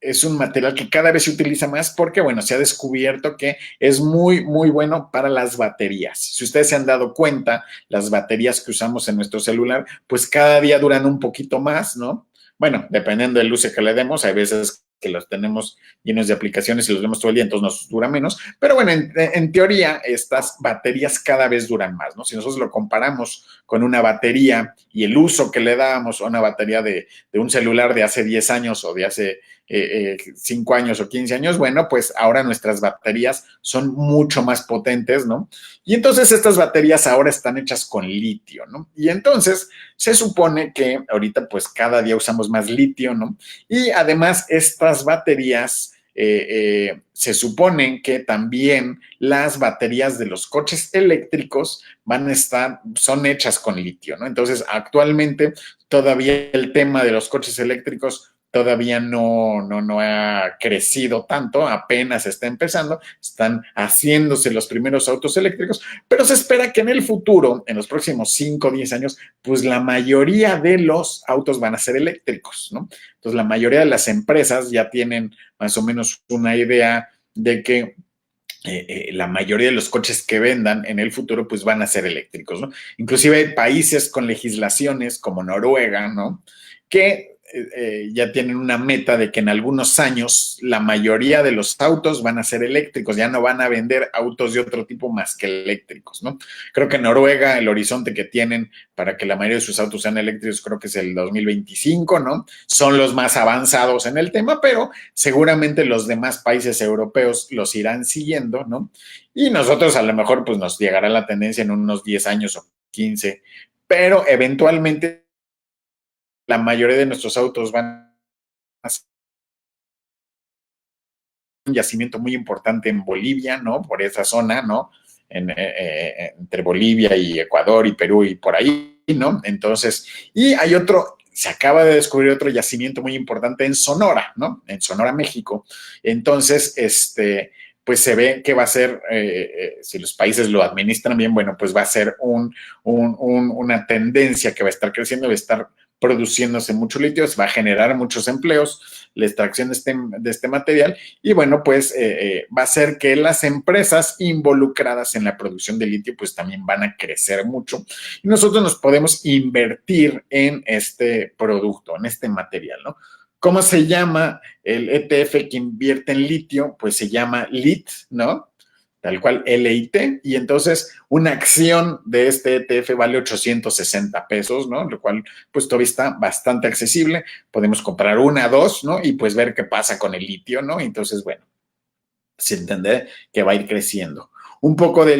es un material que cada vez se utiliza más porque, bueno, se ha descubierto que es muy, muy bueno para las baterías. Si ustedes se han dado cuenta, las baterías que usamos en nuestro celular, pues cada día duran un poquito más, ¿no? Bueno, dependiendo del uso que le demos, hay veces que los tenemos llenos de aplicaciones y los vemos todo el día, entonces nos dura menos. Pero bueno, en teoría, estas baterías cada vez duran más, ¿no? Si nosotros lo comparamos con una batería y el uso que le damos a una batería de un celular de hace 10 años o de hace 5 años o 15 años, bueno, pues ahora nuestras baterías son mucho más potentes, ¿no? Y entonces estas baterías ahora están hechas con litio, ¿no? Y entonces se supone que ahorita pues cada día usamos más litio, ¿no? Y además estas baterías se supone que también las baterías de los coches eléctricos son hechas con litio, ¿no? Entonces, actualmente todavía el tema de los coches eléctricos todavía no ha crecido tanto, apenas está empezando, están haciéndose los primeros autos eléctricos, pero se espera que en el futuro, en los próximos 5 o 10 años, pues la mayoría de los autos van a ser eléctricos, ¿no? Entonces, la mayoría de las empresas ya tienen más o menos una idea de que la mayoría de los coches que vendan en el futuro pues van a ser eléctricos, ¿no? Inclusive hay países con legislaciones como Noruega, ¿no? Que ya tienen una meta de que en algunos años la mayoría de los autos van a ser eléctricos, ya no van a vender autos de otro tipo más que eléctricos, ¿no? Creo que Noruega, el horizonte que tienen para que la mayoría de sus autos sean eléctricos, creo que es el 2025, ¿no? Son los más avanzados en el tema, pero seguramente los demás países europeos los irán siguiendo, ¿no? Y nosotros a lo mejor pues nos llegará la tendencia en unos 10 años o 15, pero eventualmente la mayoría de nuestros autos van a ser un yacimiento muy importante en Bolivia, ¿no? Por esa zona, ¿no? Entre Bolivia y Ecuador y Perú y por ahí, ¿no? Entonces, y hay se acaba de descubrir otro yacimiento muy importante en Sonora, ¿no? En Sonora, México. Entonces, pues se ve que va a ser, si los países lo administran bien, bueno, pues va a ser una tendencia que va a estar creciendo, va a estar produciéndose mucho litio, se va a generar muchos empleos, la extracción de este material, y bueno, pues va a ser que las empresas involucradas en la producción de litio pues también van a crecer mucho, y nosotros nos podemos invertir en este producto, en este material, ¿no? ¿Cómo se llama el ETF que invierte en litio? Pues se llama LIT, ¿no? Tal cual LIT, y entonces una acción de este ETF vale 860 pesos, ¿no? Lo cual pues todavía está bastante accesible, podemos comprar una, dos, ¿no? Y pues ver qué pasa con el litio, ¿no? Entonces, bueno, se entiende que va a ir creciendo. Un poco en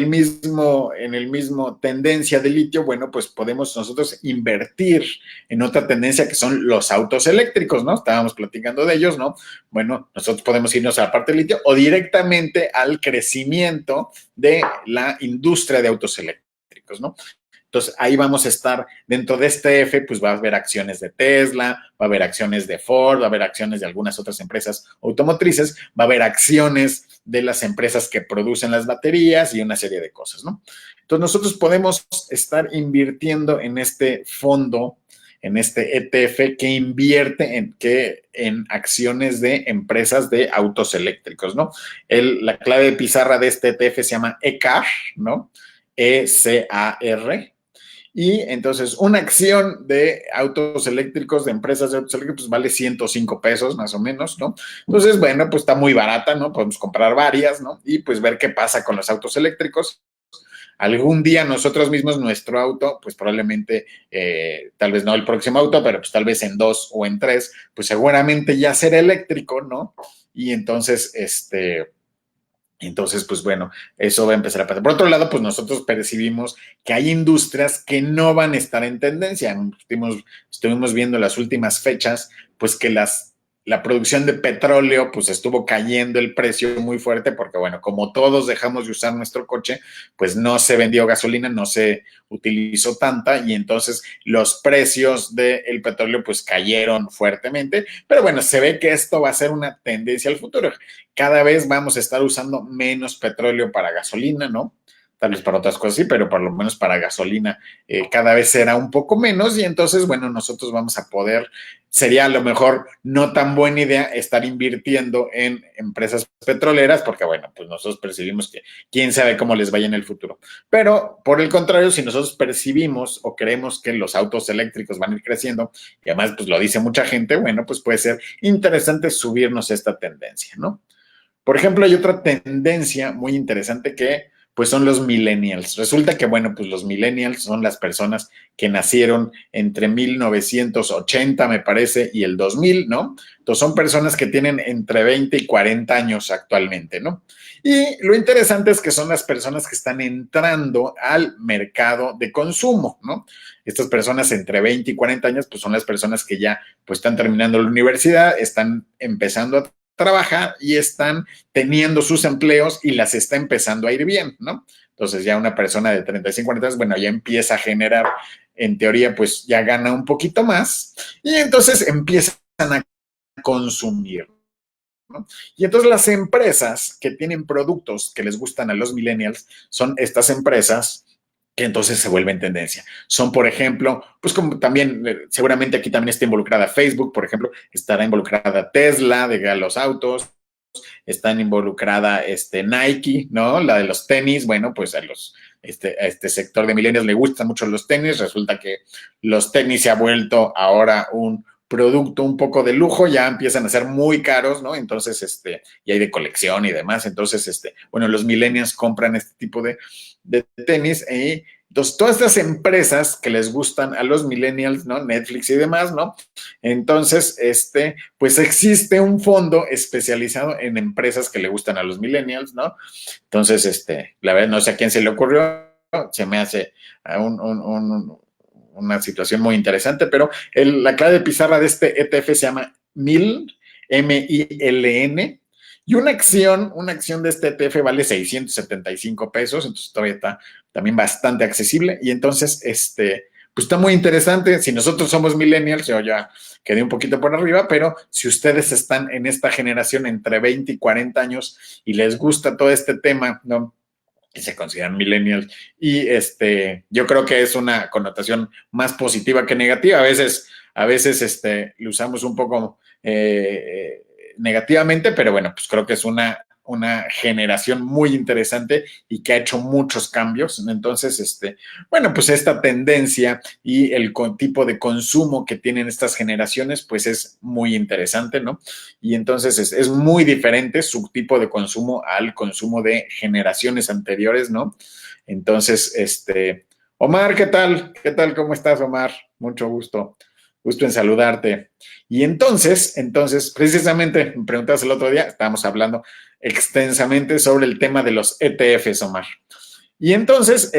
el mismo tendencia de litio, bueno, pues podemos nosotros invertir en otra tendencia que son los autos eléctricos, ¿no? Estábamos platicando de ellos, ¿no? Bueno, nosotros podemos irnos a la parte de litio o directamente al crecimiento de la industria de autos eléctricos, ¿no? Entonces, ahí vamos a estar dentro de este F, pues va a haber acciones de Tesla, va a haber acciones de Ford, va a haber acciones de algunas otras empresas automotrices, va a haber acciones de las empresas que producen las baterías y una serie de cosas, ¿no? Entonces, nosotros podemos estar invirtiendo en este fondo, en este ETF que invierte en acciones de empresas de autos eléctricos, ¿no? La clave de pizarra de este ETF se llama ECAR, ¿no? ECAR. Y entonces una acción de autos eléctricos, de empresas de autos eléctricos, pues vale 105 pesos más o menos, ¿no? Entonces, bueno, pues está muy barata, ¿no? Podemos comprar varias, ¿no? Y pues ver qué pasa con los autos eléctricos. Algún día nosotros mismos, nuestro auto, pues probablemente, tal vez no el próximo auto, pero pues tal vez en 2 o en 3, pues seguramente ya será eléctrico, ¿no? Y entonces, pues bueno, eso va a empezar a pasar. Por otro lado, pues nosotros percibimos que hay industrias que no van a estar en tendencia. Estuvimos viendo las últimas fechas, pues que la producción de petróleo, pues estuvo cayendo el precio muy fuerte porque, bueno, como todos dejamos de usar nuestro coche, pues no se vendió gasolina, no se utilizó tanta y entonces los precios del petróleo pues cayeron fuertemente. Pero bueno, se ve que esto va a ser una tendencia al futuro. Cada vez vamos a estar usando menos petróleo para gasolina, ¿no? Tal vez para otras cosas sí, pero por lo menos para gasolina cada vez será un poco menos y entonces, bueno, nosotros vamos a poder, sería a lo mejor no tan buena idea estar invirtiendo en empresas petroleras porque, bueno, pues nosotros percibimos que quién sabe cómo les vaya en el futuro. Pero, por el contrario, si nosotros percibimos o creemos que los autos eléctricos van a ir creciendo, y además, pues lo dice mucha gente, bueno, pues puede ser interesante subirnos esta tendencia, ¿no? Por ejemplo, hay otra tendencia muy interesante que pues son los millennials. Resulta que, bueno, pues los millennials son las personas que nacieron entre 1980, me parece, y el 2000, ¿no? Entonces son personas que tienen entre 20 y 40 años actualmente, ¿no? Y lo interesante es que son las personas que están entrando al mercado de consumo, ¿no? Estas personas entre 20 y 40 años, pues son las personas que ya pues están terminando la universidad, están empezando a trabajar y están teniendo sus empleos y las está empezando a ir bien, ¿no? Entonces ya una persona de 35, 40 años, bueno, ya empieza a generar, en teoría, pues ya gana un poquito más y entonces empiezan a consumir, ¿no? Y entonces las empresas que tienen productos que les gustan a los millennials son estas empresas que entonces se vuelven tendencia. Son, por ejemplo, pues como también, seguramente aquí también está involucrada Facebook, por ejemplo, estará involucrada Tesla de los autos, están involucrada Nike, ¿no? La de los tenis, bueno, pues a este sector de millennials le gustan mucho los tenis, resulta que los tenis se ha vuelto ahora un producto un poco de lujo, ya empiezan a ser muy caros, ¿no? Entonces, y hay de colección y demás, entonces, bueno, los millennials compran este tipo de tenis y entonces, todas estas empresas que les gustan a los millennials, ¿no? Netflix y demás, ¿no? Entonces, pues existe un fondo especializado en empresas que le gustan a los millennials, ¿no? Entonces, la verdad, no sé a quién se le ocurrió, se me hace una situación muy interesante, pero la clave de pizarra de este ETF se llama MILN, MILN, y una acción de este ETF vale 675 pesos, entonces todavía está también bastante accesible. Y entonces, pues está muy interesante. Si nosotros somos millennials, yo ya quedé un poquito por arriba, pero si ustedes están en esta generación entre 20 y 40 años y les gusta todo este tema, ¿no? Y se consideran millennials. Y yo creo que es una connotación más positiva que negativa. A veces lo usamos un poco negativamente, pero bueno, pues creo que es una generación muy interesante y que ha hecho muchos cambios. Entonces, bueno, pues esta tendencia y el tipo de consumo que tienen estas generaciones, pues es muy interesante, ¿no? Y entonces es muy diferente su tipo de consumo al consumo de generaciones anteriores, ¿no? Entonces, Omar, ¿qué tal? ¿Qué tal? ¿Cómo estás, Omar? Mucho gusto. Gusto en saludarte. Y entonces, precisamente, me preguntabas el otro día, estábamos hablando extensamente sobre el tema de los ETFs, Omar. Y entonces,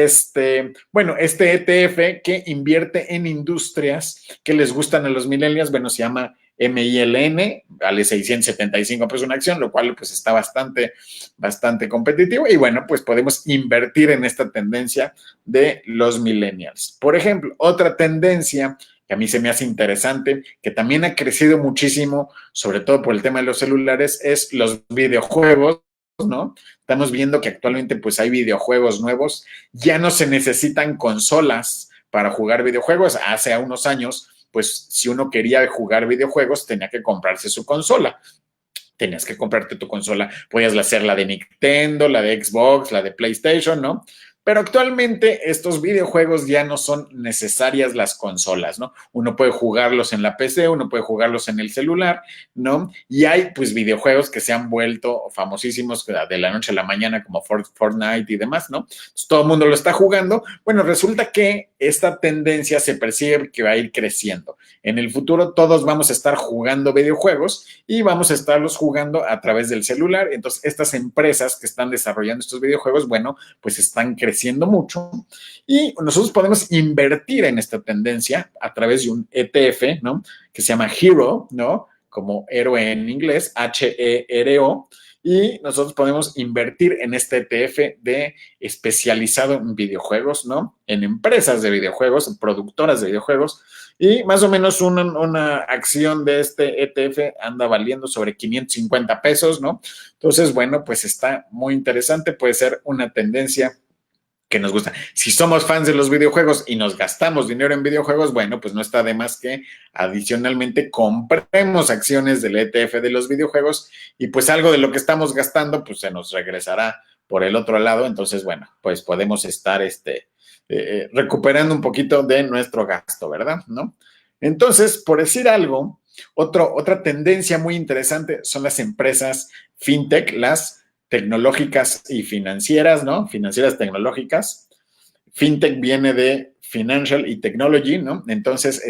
bueno, este ETF que invierte en industrias que les gustan a los millennials, bueno, se llama MILN, vale 675 pesos una acción, lo cual pues está bastante competitivo y bueno, pues podemos invertir en esta tendencia de los millennials. Por ejemplo, otra tendencia que a mí se me hace interesante, que también ha crecido muchísimo, sobre todo por el tema de los celulares, es los videojuegos, ¿no? Estamos viendo que actualmente pues hay videojuegos nuevos, ya no se necesitan consolas para jugar videojuegos. Hace unos años, pues si uno quería jugar videojuegos, tenía que comprarse su consola. Tenías que comprarte tu consola, podías hacer la de Nintendo, la de Xbox, la de PlayStation, ¿no? Pero actualmente estos videojuegos ya no son necesarias las consolas, ¿no? Uno puede jugarlos en la PC, uno puede jugarlos en el celular, ¿no? Y hay pues videojuegos que se han vuelto famosísimos de la noche a la mañana como Fortnite y demás, ¿no? Entonces, todo el mundo lo está jugando. Bueno, resulta que esta tendencia se percibe que va a ir creciendo. En el futuro todos vamos a estar jugando videojuegos y vamos a estarlos jugando a través del celular. Entonces, estas empresas que están desarrollando estos videojuegos, bueno, pues están creciendo mucho y nosotros podemos invertir en esta tendencia a través de un ETF, ¿no? Que se llama Hero, ¿no? Como héroe en inglés, HERO, y nosotros podemos invertir en este ETF de especializado en videojuegos, ¿no? En empresas de videojuegos, en productoras de videojuegos, y más o menos una acción de este ETF anda valiendo sobre 550 pesos, ¿no? Entonces, bueno, pues está muy interesante, puede ser una tendencia que nos gusta. Si somos fans de los videojuegos y nos gastamos dinero en videojuegos, bueno, pues no está de más que adicionalmente compremos acciones del ETF de los videojuegos y pues algo de lo que estamos gastando pues se nos regresará por el otro lado. Entonces, bueno, pues podemos estar recuperando un poquito de nuestro gasto, ¿verdad? ¿No? Entonces, por decir algo, otra tendencia muy interesante son las empresas fintech, las tecnológicas y financieras, ¿no? Financieras tecnológicas. Fintech viene de Financial y Technology, ¿no? Entonces,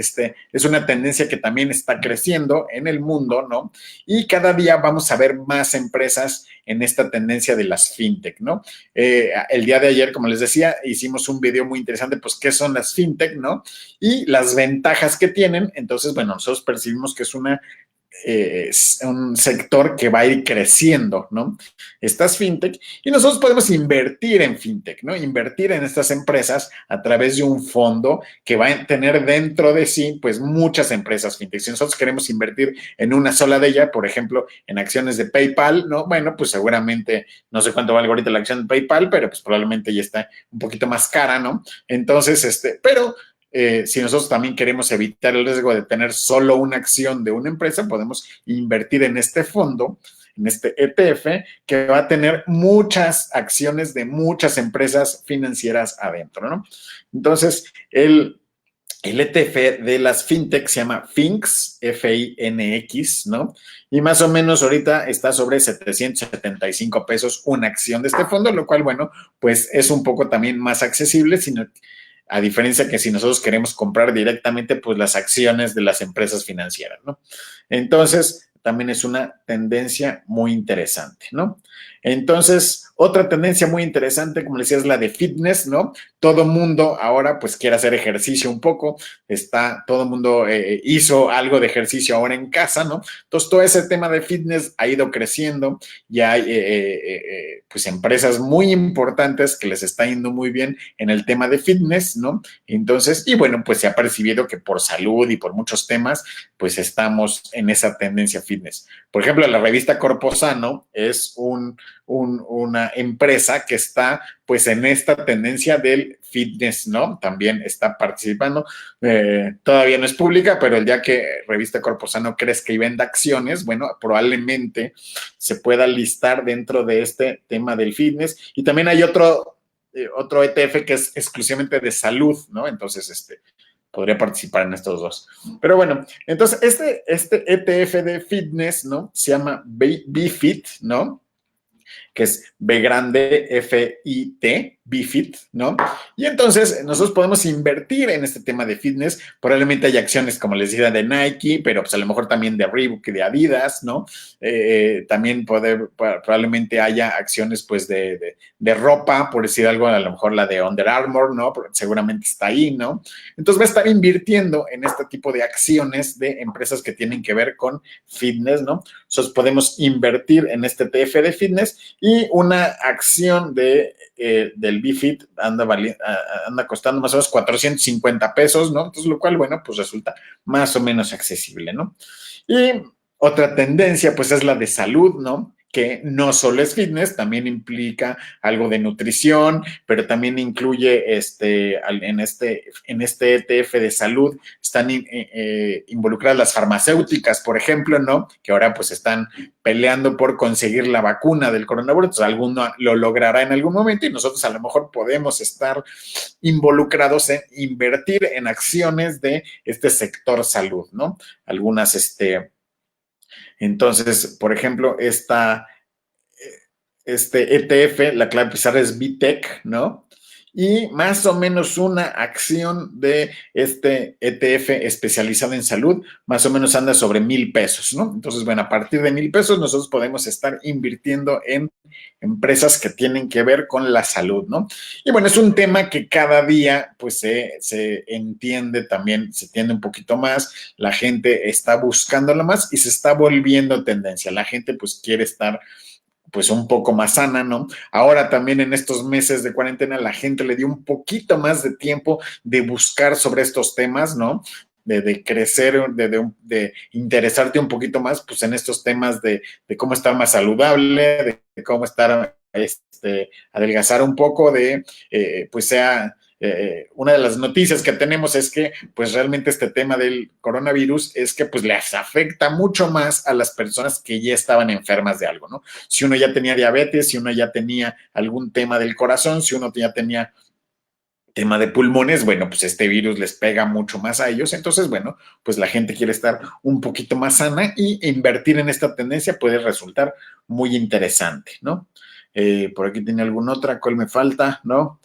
es una tendencia que también está creciendo en el mundo, ¿no? Y cada día vamos a ver más empresas en esta tendencia de las fintech, ¿no? El día de ayer, como les decía, hicimos un video muy interesante, pues, ¿qué son las fintech, no? Y las ventajas que tienen. Entonces, bueno, nosotros percibimos que es un sector que va a ir creciendo, ¿no? Estas fintech, y nosotros podemos invertir en fintech, ¿no? Invertir en estas empresas a través de un fondo que va a tener dentro de sí, pues, muchas empresas fintech. Si nosotros queremos invertir en una sola de ellas, por ejemplo, en acciones de PayPal, ¿no? Bueno, pues seguramente, no sé cuánto vale ahorita la acción de PayPal, pero pues probablemente ya está un poquito más cara, ¿no? Entonces, pero si nosotros también queremos evitar el riesgo de tener solo una acción de una empresa, podemos invertir en este fondo, en este ETF, que va a tener muchas acciones de muchas empresas financieras adentro, ¿no? Entonces, el ETF de las fintech se llama FINX, FINX, ¿no? Y más o menos ahorita está sobre 775 pesos una acción de este fondo, lo cual, bueno, pues es un poco también más accesible, sino a diferencia que si nosotros queremos comprar directamente, pues las acciones de las empresas financieras, ¿no? Entonces, también es una tendencia muy interesante, ¿no? Entonces, otra tendencia muy interesante, como les decía, es la de fitness, ¿no? Todo mundo ahora pues quiere hacer ejercicio un poco, todo el mundo hizo algo de ejercicio ahora en casa, ¿no? Entonces, todo ese tema de fitness ha ido creciendo, ya hay pues empresas muy importantes que les está yendo muy bien en el tema de fitness, ¿no? Entonces, y bueno, pues se ha percibido que por salud y por muchos temas, pues estamos en esa tendencia fitness. Por ejemplo, la revista Corpo Sano es una empresa que está pues en esta tendencia del fitness, ¿no? También está participando. Todavía no es pública, pero el día que Revista Corpo Sano crezca y venda acciones, bueno, probablemente se pueda listar dentro de este tema del fitness. Y también hay otro ETF que es exclusivamente de salud, ¿no? Entonces, podría participar en estos dos. Pero bueno, entonces este ETF de fitness, ¿no? Se llama BFIT, ¿no? Que es B grande FIT, BFIT, ¿no? Y entonces nosotros podemos invertir en este tema de fitness. Probablemente hay acciones, como les decía, de Nike, pero pues a lo mejor también de Reebok y de Adidas, ¿no? También probablemente haya acciones pues de ropa, por decir algo, a lo mejor la de Under Armour, ¿no? Porque seguramente está ahí, ¿no? Entonces va a estar invirtiendo en este tipo de acciones de empresas que tienen que ver con fitness, ¿no? Entonces podemos invertir en este ETF de fitness y una acción del BFIT anda costando más o menos 450 pesos, ¿no? Entonces, lo cual, bueno, pues resulta más o menos accesible, ¿no? Y otra tendencia, pues, es la de salud, ¿no? que no solo es fitness, también implica algo de nutrición, pero también incluye en este ETF de salud, están involucradas las farmacéuticas, por ejemplo, ¿no? Que ahora pues están peleando por conseguir la vacuna del coronavirus, entonces alguno lo logrará en algún momento y nosotros a lo mejor podemos estar involucrados en invertir en acciones de este sector salud, ¿no? Algunas, entonces, por ejemplo, este ETF, la clave pizarra es BTEC, ¿no? Y más o menos una acción de este ETF especializado en salud, más o menos anda sobre $1,000, ¿no? Entonces, bueno, a partir de $1,000 nosotros podemos estar invirtiendo en empresas que tienen que ver con la salud, ¿no? Y bueno, es un tema que cada día pues se entiende también, se entiende un poquito más, la gente está buscándolo más y se está volviendo tendencia. La gente pues quiere estar pues un poco más sana, ¿no? Ahora también en estos meses de cuarentena la gente le dio un poquito más de tiempo de buscar sobre estos temas, ¿no? De crecer, de interesarte un poquito más, pues en estos temas de cómo estar más saludable, de cómo estar, adelgazar un poco, pues sea una de las noticias que tenemos es que pues realmente este tema del coronavirus es que pues les afecta mucho más a las personas que ya estaban enfermas de algo, ¿no? Si uno ya tenía diabetes, si uno ya tenía algún tema del corazón, si uno ya tenía tema de pulmones, bueno, pues este virus les pega mucho más a ellos. Entonces, bueno, pues la gente quiere estar un poquito más sana y invertir en esta tendencia puede resultar muy interesante, ¿no? Por aquí tiene alguna otra, ¿cuál me falta? ¿No?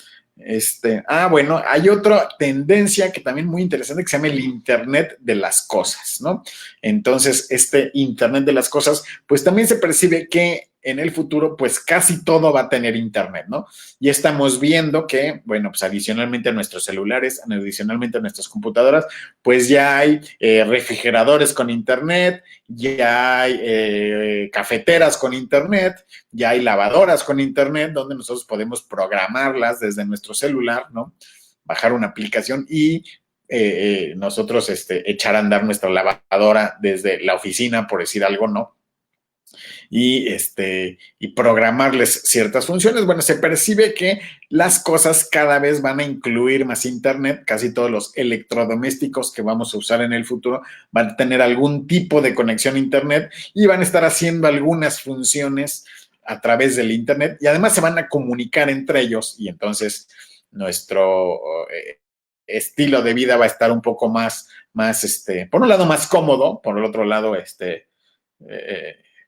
Bueno, hay otra tendencia que también muy interesante que se llama el Internet de las cosas, ¿no? Entonces, este Internet de las cosas, pues también se percibe que en el futuro, pues casi todo va a tener Internet, ¿no? Y estamos viendo que, bueno, pues adicionalmente a nuestros celulares, adicionalmente a nuestras computadoras, pues ya hay refrigeradores con Internet, ya hay cafeteras con Internet, ya hay lavadoras con Internet, donde nosotros podemos programarlas desde nuestro celular, ¿no? Bajar una aplicación y nosotros echar a andar nuestra lavadora desde la oficina, por decir algo, ¿no? Y programarles ciertas funciones. Bueno, se percibe que las cosas cada vez van a incluir más Internet, casi todos los electrodomésticos que vamos a usar en el futuro van a tener algún tipo de conexión a Internet y van a estar haciendo algunas funciones a través del Internet y además se van a comunicar entre ellos y entonces nuestro estilo de vida va a estar un poco más, por un lado más cómodo, por el otro lado, eh,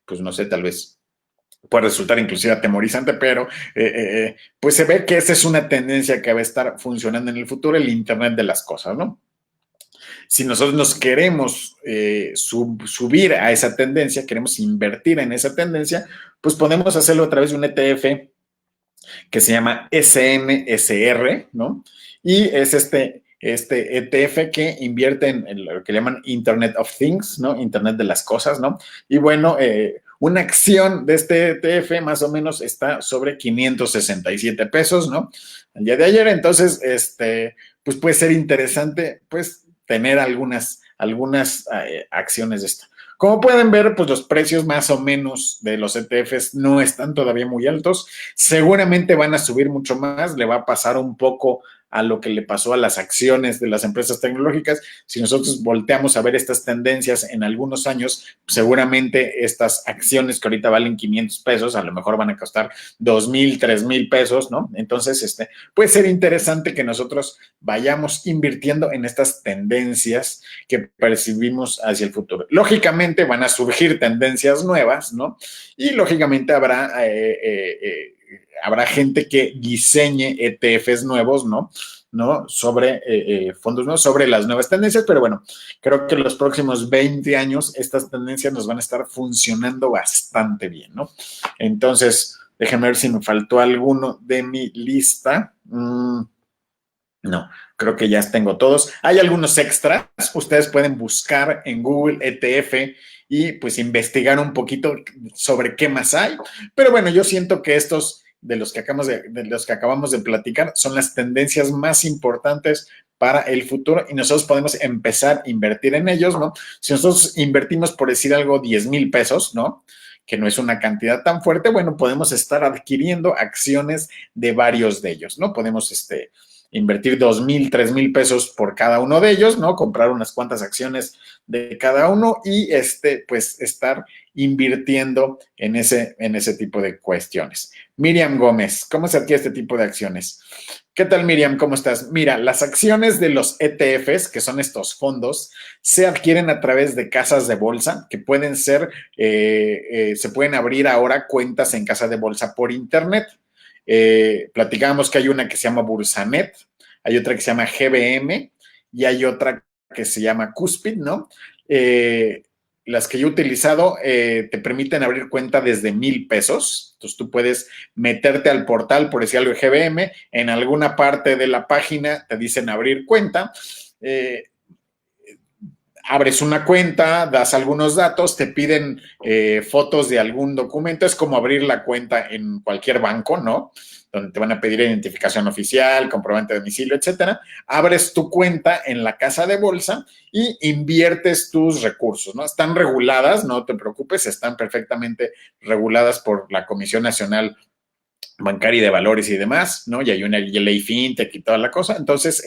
pues no sé, tal vez puede resultar inclusive atemorizante, pero pues se ve que esa es una tendencia que va a estar funcionando en el futuro, el Internet de las cosas, ¿no? Si nosotros nos queremos subir a esa tendencia, queremos invertir en esa tendencia, pues podemos hacerlo a través de un ETF que se llama SNSR, ¿no? Y es este ETF que invierte en lo que llaman Internet of Things, ¿no? Internet de las cosas, ¿no? Y bueno, una acción de este ETF más o menos está sobre $567, ¿no? El día de ayer, entonces, pues puede ser interesante, pues, tener algunas acciones de esto. Como pueden ver, pues los precios más o menos de los ETFs no están todavía muy altos. Seguramente van a subir mucho más. Le va a pasar un poco a lo que le pasó a las acciones de las empresas tecnológicas. Si nosotros volteamos a ver estas tendencias en algunos años, seguramente estas acciones que ahorita valen $500, a lo mejor van a costar $2,000, $3,000, ¿no? Entonces, puede ser interesante que nosotros vayamos invirtiendo en estas tendencias que percibimos hacia el futuro. Lógicamente van a surgir tendencias nuevas, ¿no? Y lógicamente habrá gente que diseñe ETFs nuevos, ¿no? Sobre fondos nuevos, sobre las nuevas tendencias, pero bueno, creo que en los próximos 20 años estas tendencias nos van a estar funcionando bastante bien, ¿no? Entonces, déjenme ver si me faltó alguno de mi lista. No, creo que ya tengo todos. Hay algunos extras. Ustedes pueden buscar en Google ETF y pues investigar un poquito sobre qué más hay. Pero bueno, yo siento que estos de los que acabamos de platicar son las tendencias más importantes para el futuro y nosotros podemos empezar a invertir en ellos, ¿no? Si nosotros invertimos, por decir algo, $10,000, ¿no? que no es una cantidad tan fuerte, bueno, podemos estar adquiriendo acciones de varios de ellos, ¿no? Podemos, invertir 2,000, 3,000 pesos por cada uno de ellos, ¿no? Comprar unas cuantas acciones de cada uno y, pues, estar invirtiendo en ese tipo de cuestiones. Miriam Gómez, ¿cómo se adquiere este tipo de acciones? ¿Qué tal, Miriam? ¿Cómo estás? Mira, las acciones de los ETFs, que son estos fondos, se adquieren a través de casas de bolsa, que pueden ser, se pueden abrir ahora cuentas en casa de bolsa por internet. Platicábamos que hay una que se llama Bursanet, hay otra que se llama GBM y hay otra que se llama Cuspid, ¿no? Las que yo he utilizado te permiten abrir cuenta desde 1,000 pesos. Entonces tú puedes meterte al portal, por decir algo de GBM, en alguna parte de la página te dicen abrir cuenta. Abres una cuenta, das algunos datos, te piden fotos de algún documento, es como abrir la cuenta en cualquier banco, ¿no? Donde te van a pedir identificación oficial, comprobante de domicilio, etcétera. Abres tu cuenta en la casa de bolsa y inviertes tus recursos, ¿no? Están reguladas, no te preocupes, están perfectamente reguladas por la Comisión Nacional Bancaria y de Valores y demás, ¿no? Y hay una ley fintech y toda la cosa. Entonces,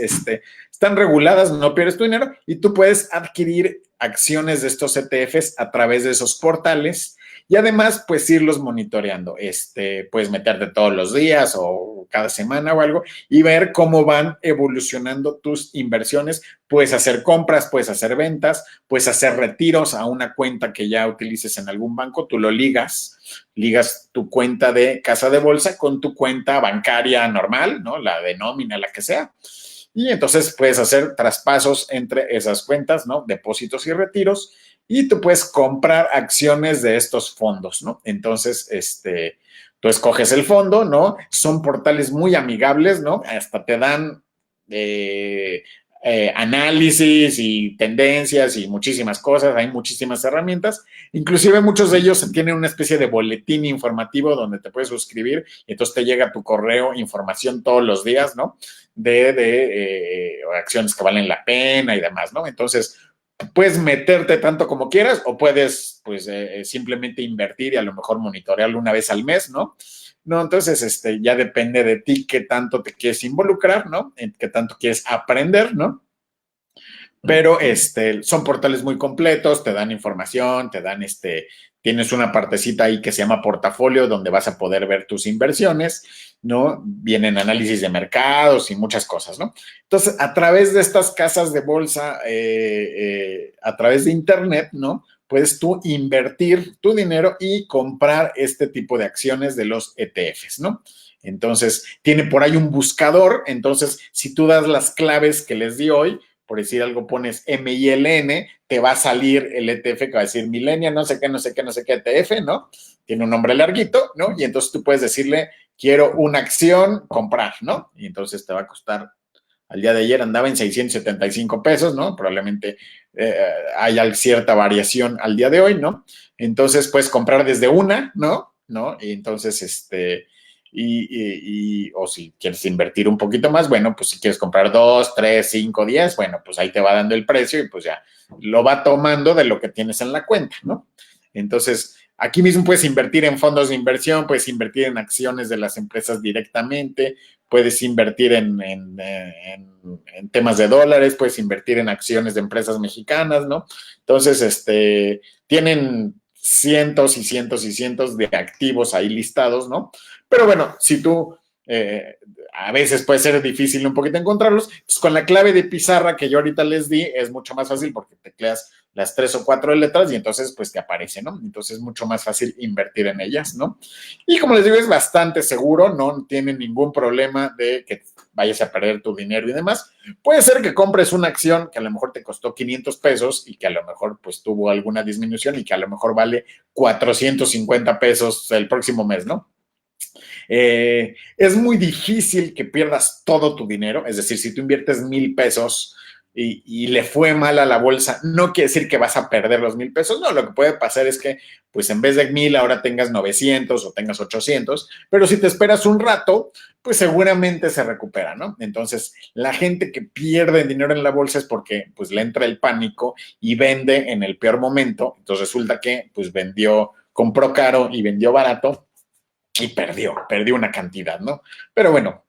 están reguladas, no pierdes tu dinero y tú puedes adquirir acciones de estos ETFs a través de esos portales y además, pues, irlos monitoreando. Puedes meterte todos los días o cada semana o algo y ver cómo van evolucionando tus inversiones. Puedes hacer compras, puedes hacer ventas, puedes hacer retiros a una cuenta que ya utilices en algún banco, tú lo ligas tu cuenta de casa de bolsa con tu cuenta bancaria normal, ¿no? La de nómina, la que sea. Y entonces puedes hacer traspasos entre esas cuentas, ¿no? Depósitos y retiros. Y tú puedes comprar acciones de estos fondos, ¿no? Entonces, tú escoges el fondo, ¿no? Son portales muy amigables, ¿no? Hasta te dan análisis y tendencias y muchísimas cosas, hay muchísimas herramientas, inclusive muchos de ellos tienen una especie de boletín informativo donde te puedes suscribir y entonces te llega a tu correo información todos los días, ¿no? De acciones que valen la pena y demás, ¿no? Entonces, puedes meterte tanto como quieras o puedes, pues, simplemente invertir y a lo mejor monitorearlo una vez al mes, ¿no? No, entonces, ya depende de ti qué tanto te quieres involucrar, ¿no? En qué tanto quieres aprender, ¿no? Pero son portales muy completos, te dan información, te dan tienes una partecita ahí que se llama portafolio donde vas a poder ver tus inversiones, ¿no? Vienen análisis de mercados y muchas cosas, ¿no? Entonces, a través de estas casas de bolsa, a través de internet, ¿no? Puedes tú invertir tu dinero y comprar este tipo de acciones de los ETFs, ¿no? Entonces, tiene por ahí un buscador, entonces, si tú das las claves que les di hoy, por decir algo, pones MILN, te va a salir el ETF que va a decir Millennial, no sé qué, no sé qué, no sé qué ETF, ¿no? Tiene un nombre larguito, ¿no? Y entonces tú puedes decirle, quiero una acción, comprar, ¿no? Y entonces te va a costar, al día de ayer andaba en 675 pesos, ¿no? Probablemente haya cierta variación al día de hoy, ¿no? Entonces puedes comprar desde una, ¿no? ¿No? Y entonces, o si quieres invertir un poquito más, bueno, pues si quieres comprar 2, 3, 5, 10, bueno, pues ahí te va dando el precio y pues ya lo va tomando de lo que tienes en la cuenta, ¿no? Entonces, aquí mismo puedes invertir en fondos de inversión, puedes invertir en acciones de las empresas directamente, puedes invertir en temas de dólares, puedes invertir en acciones de empresas mexicanas, ¿no? Entonces, tienen cientos y cientos y cientos de activos ahí listados, ¿no? Pero bueno, si tú, a veces puede ser difícil un poquito encontrarlos, pues con la clave de pizarra que yo ahorita les di es mucho más fácil porque tecleas las 3 o 4 letras y entonces pues te aparece, ¿no? Entonces es mucho más fácil invertir en ellas, ¿no? Y como les digo, es bastante seguro, no tiene ningún problema de que vayas a perder tu dinero y demás. Puede ser que compres una acción que a lo mejor te costó 500 pesos y que a lo mejor pues tuvo alguna disminución y que a lo mejor vale 450 pesos el próximo mes, ¿no? Es muy difícil que pierdas todo tu dinero, es decir, si tú inviertes 1,000 pesos y le fue mal a la bolsa, no quiere decir que vas a perder los 1,000 pesos, no, lo que puede pasar es que pues en vez de 1,000 ahora tengas 900 o tengas 800, pero si te esperas un rato, pues seguramente se recupera, ¿no? Entonces, la gente que pierde dinero en la bolsa es porque pues le entra el pánico y vende en el peor momento, entonces resulta que pues vendió compró caro y vendió barato y perdió una cantidad, ¿no? Pero bueno,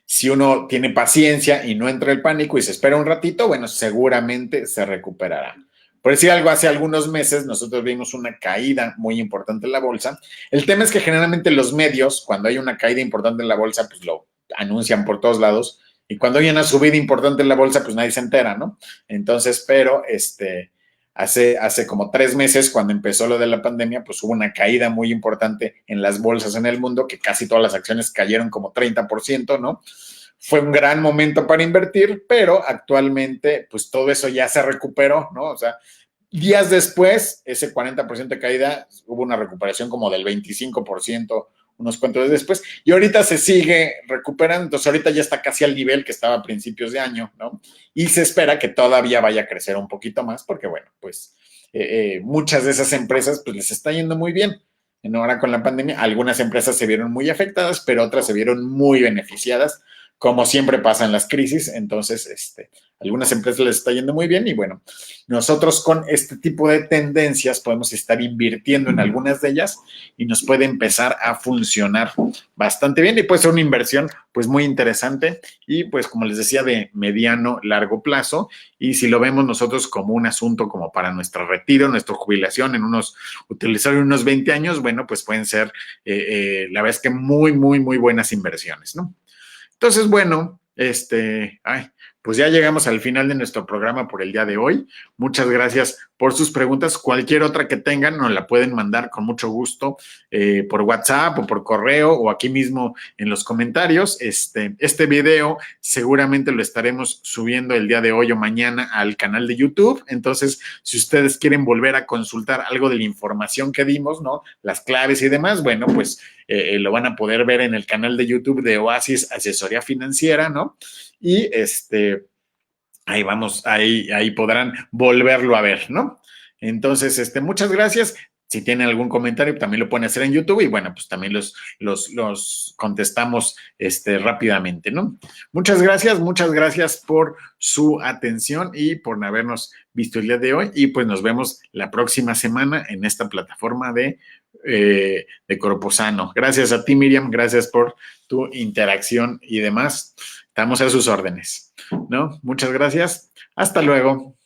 si uno tiene paciencia y no entra el pánico y se espera un ratito, bueno, seguramente se recuperará. Por decir algo, hace algunos meses nosotros vimos una caída muy importante en la bolsa. El tema es que generalmente los medios, cuando hay una caída importante en la bolsa, pues lo anuncian por todos lados. Y cuando hay una subida importante en la bolsa, pues nadie se entera, ¿no? Entonces, pero hace como 3 meses, cuando empezó lo de la pandemia, pues hubo una caída muy importante en las bolsas en el mundo, que casi todas las acciones cayeron como 30%, ¿no? Fue un gran momento para invertir, pero actualmente, pues todo eso ya se recuperó, ¿no? O sea, días después, ese 40% de caída, hubo una recuperación como del 25%, unos cuantos días después, y ahorita se sigue recuperando, entonces ahorita ya está casi al nivel que estaba a principios de año, ¿no? Y se espera que todavía vaya a crecer un poquito más, porque bueno, pues muchas de esas empresas pues les está yendo muy bien. Ahora con la pandemia, algunas empresas se vieron muy afectadas, pero otras se vieron muy beneficiadas, como siempre pasa en las crisis. Entonces, algunas empresas les está yendo muy bien y bueno, nosotros con este tipo de tendencias podemos estar invirtiendo en algunas de ellas y nos puede empezar a funcionar bastante bien y puede ser una inversión pues muy interesante y pues como les decía de mediano, largo plazo, y si lo vemos nosotros como un asunto como para nuestro retiro, nuestra jubilación utilizar unos 20 años, bueno, pues pueden ser la verdad es que muy, muy, muy buenas inversiones, ¿no? Entonces, bueno, pues ya llegamos al final de nuestro programa por el día de hoy. Muchas gracias por sus preguntas. Cualquier otra que tengan nos la pueden mandar con mucho gusto por WhatsApp o por correo o aquí mismo en los comentarios. Este video seguramente lo estaremos subiendo el día de hoy o mañana al canal de YouTube. Entonces, si ustedes quieren volver a consultar algo de la información que dimos, ¿no? Las claves y demás, bueno, pues lo van a poder ver en el canal de YouTube de Oasis Asesoría Financiera, ¿no? Y ahí vamos, ahí podrán volverlo a ver, ¿no? Entonces, muchas gracias. Si tienen algún comentario, también lo pueden hacer en YouTube y bueno, pues también los contestamos rápidamente, ¿no? Muchas gracias por su atención y por habernos visto el día de hoy y pues nos vemos la próxima semana en esta plataforma de Corposano. Gracias a ti, Miriam, gracias por tu interacción y demás. Estamos a sus órdenes, ¿no? Muchas gracias. Hasta luego.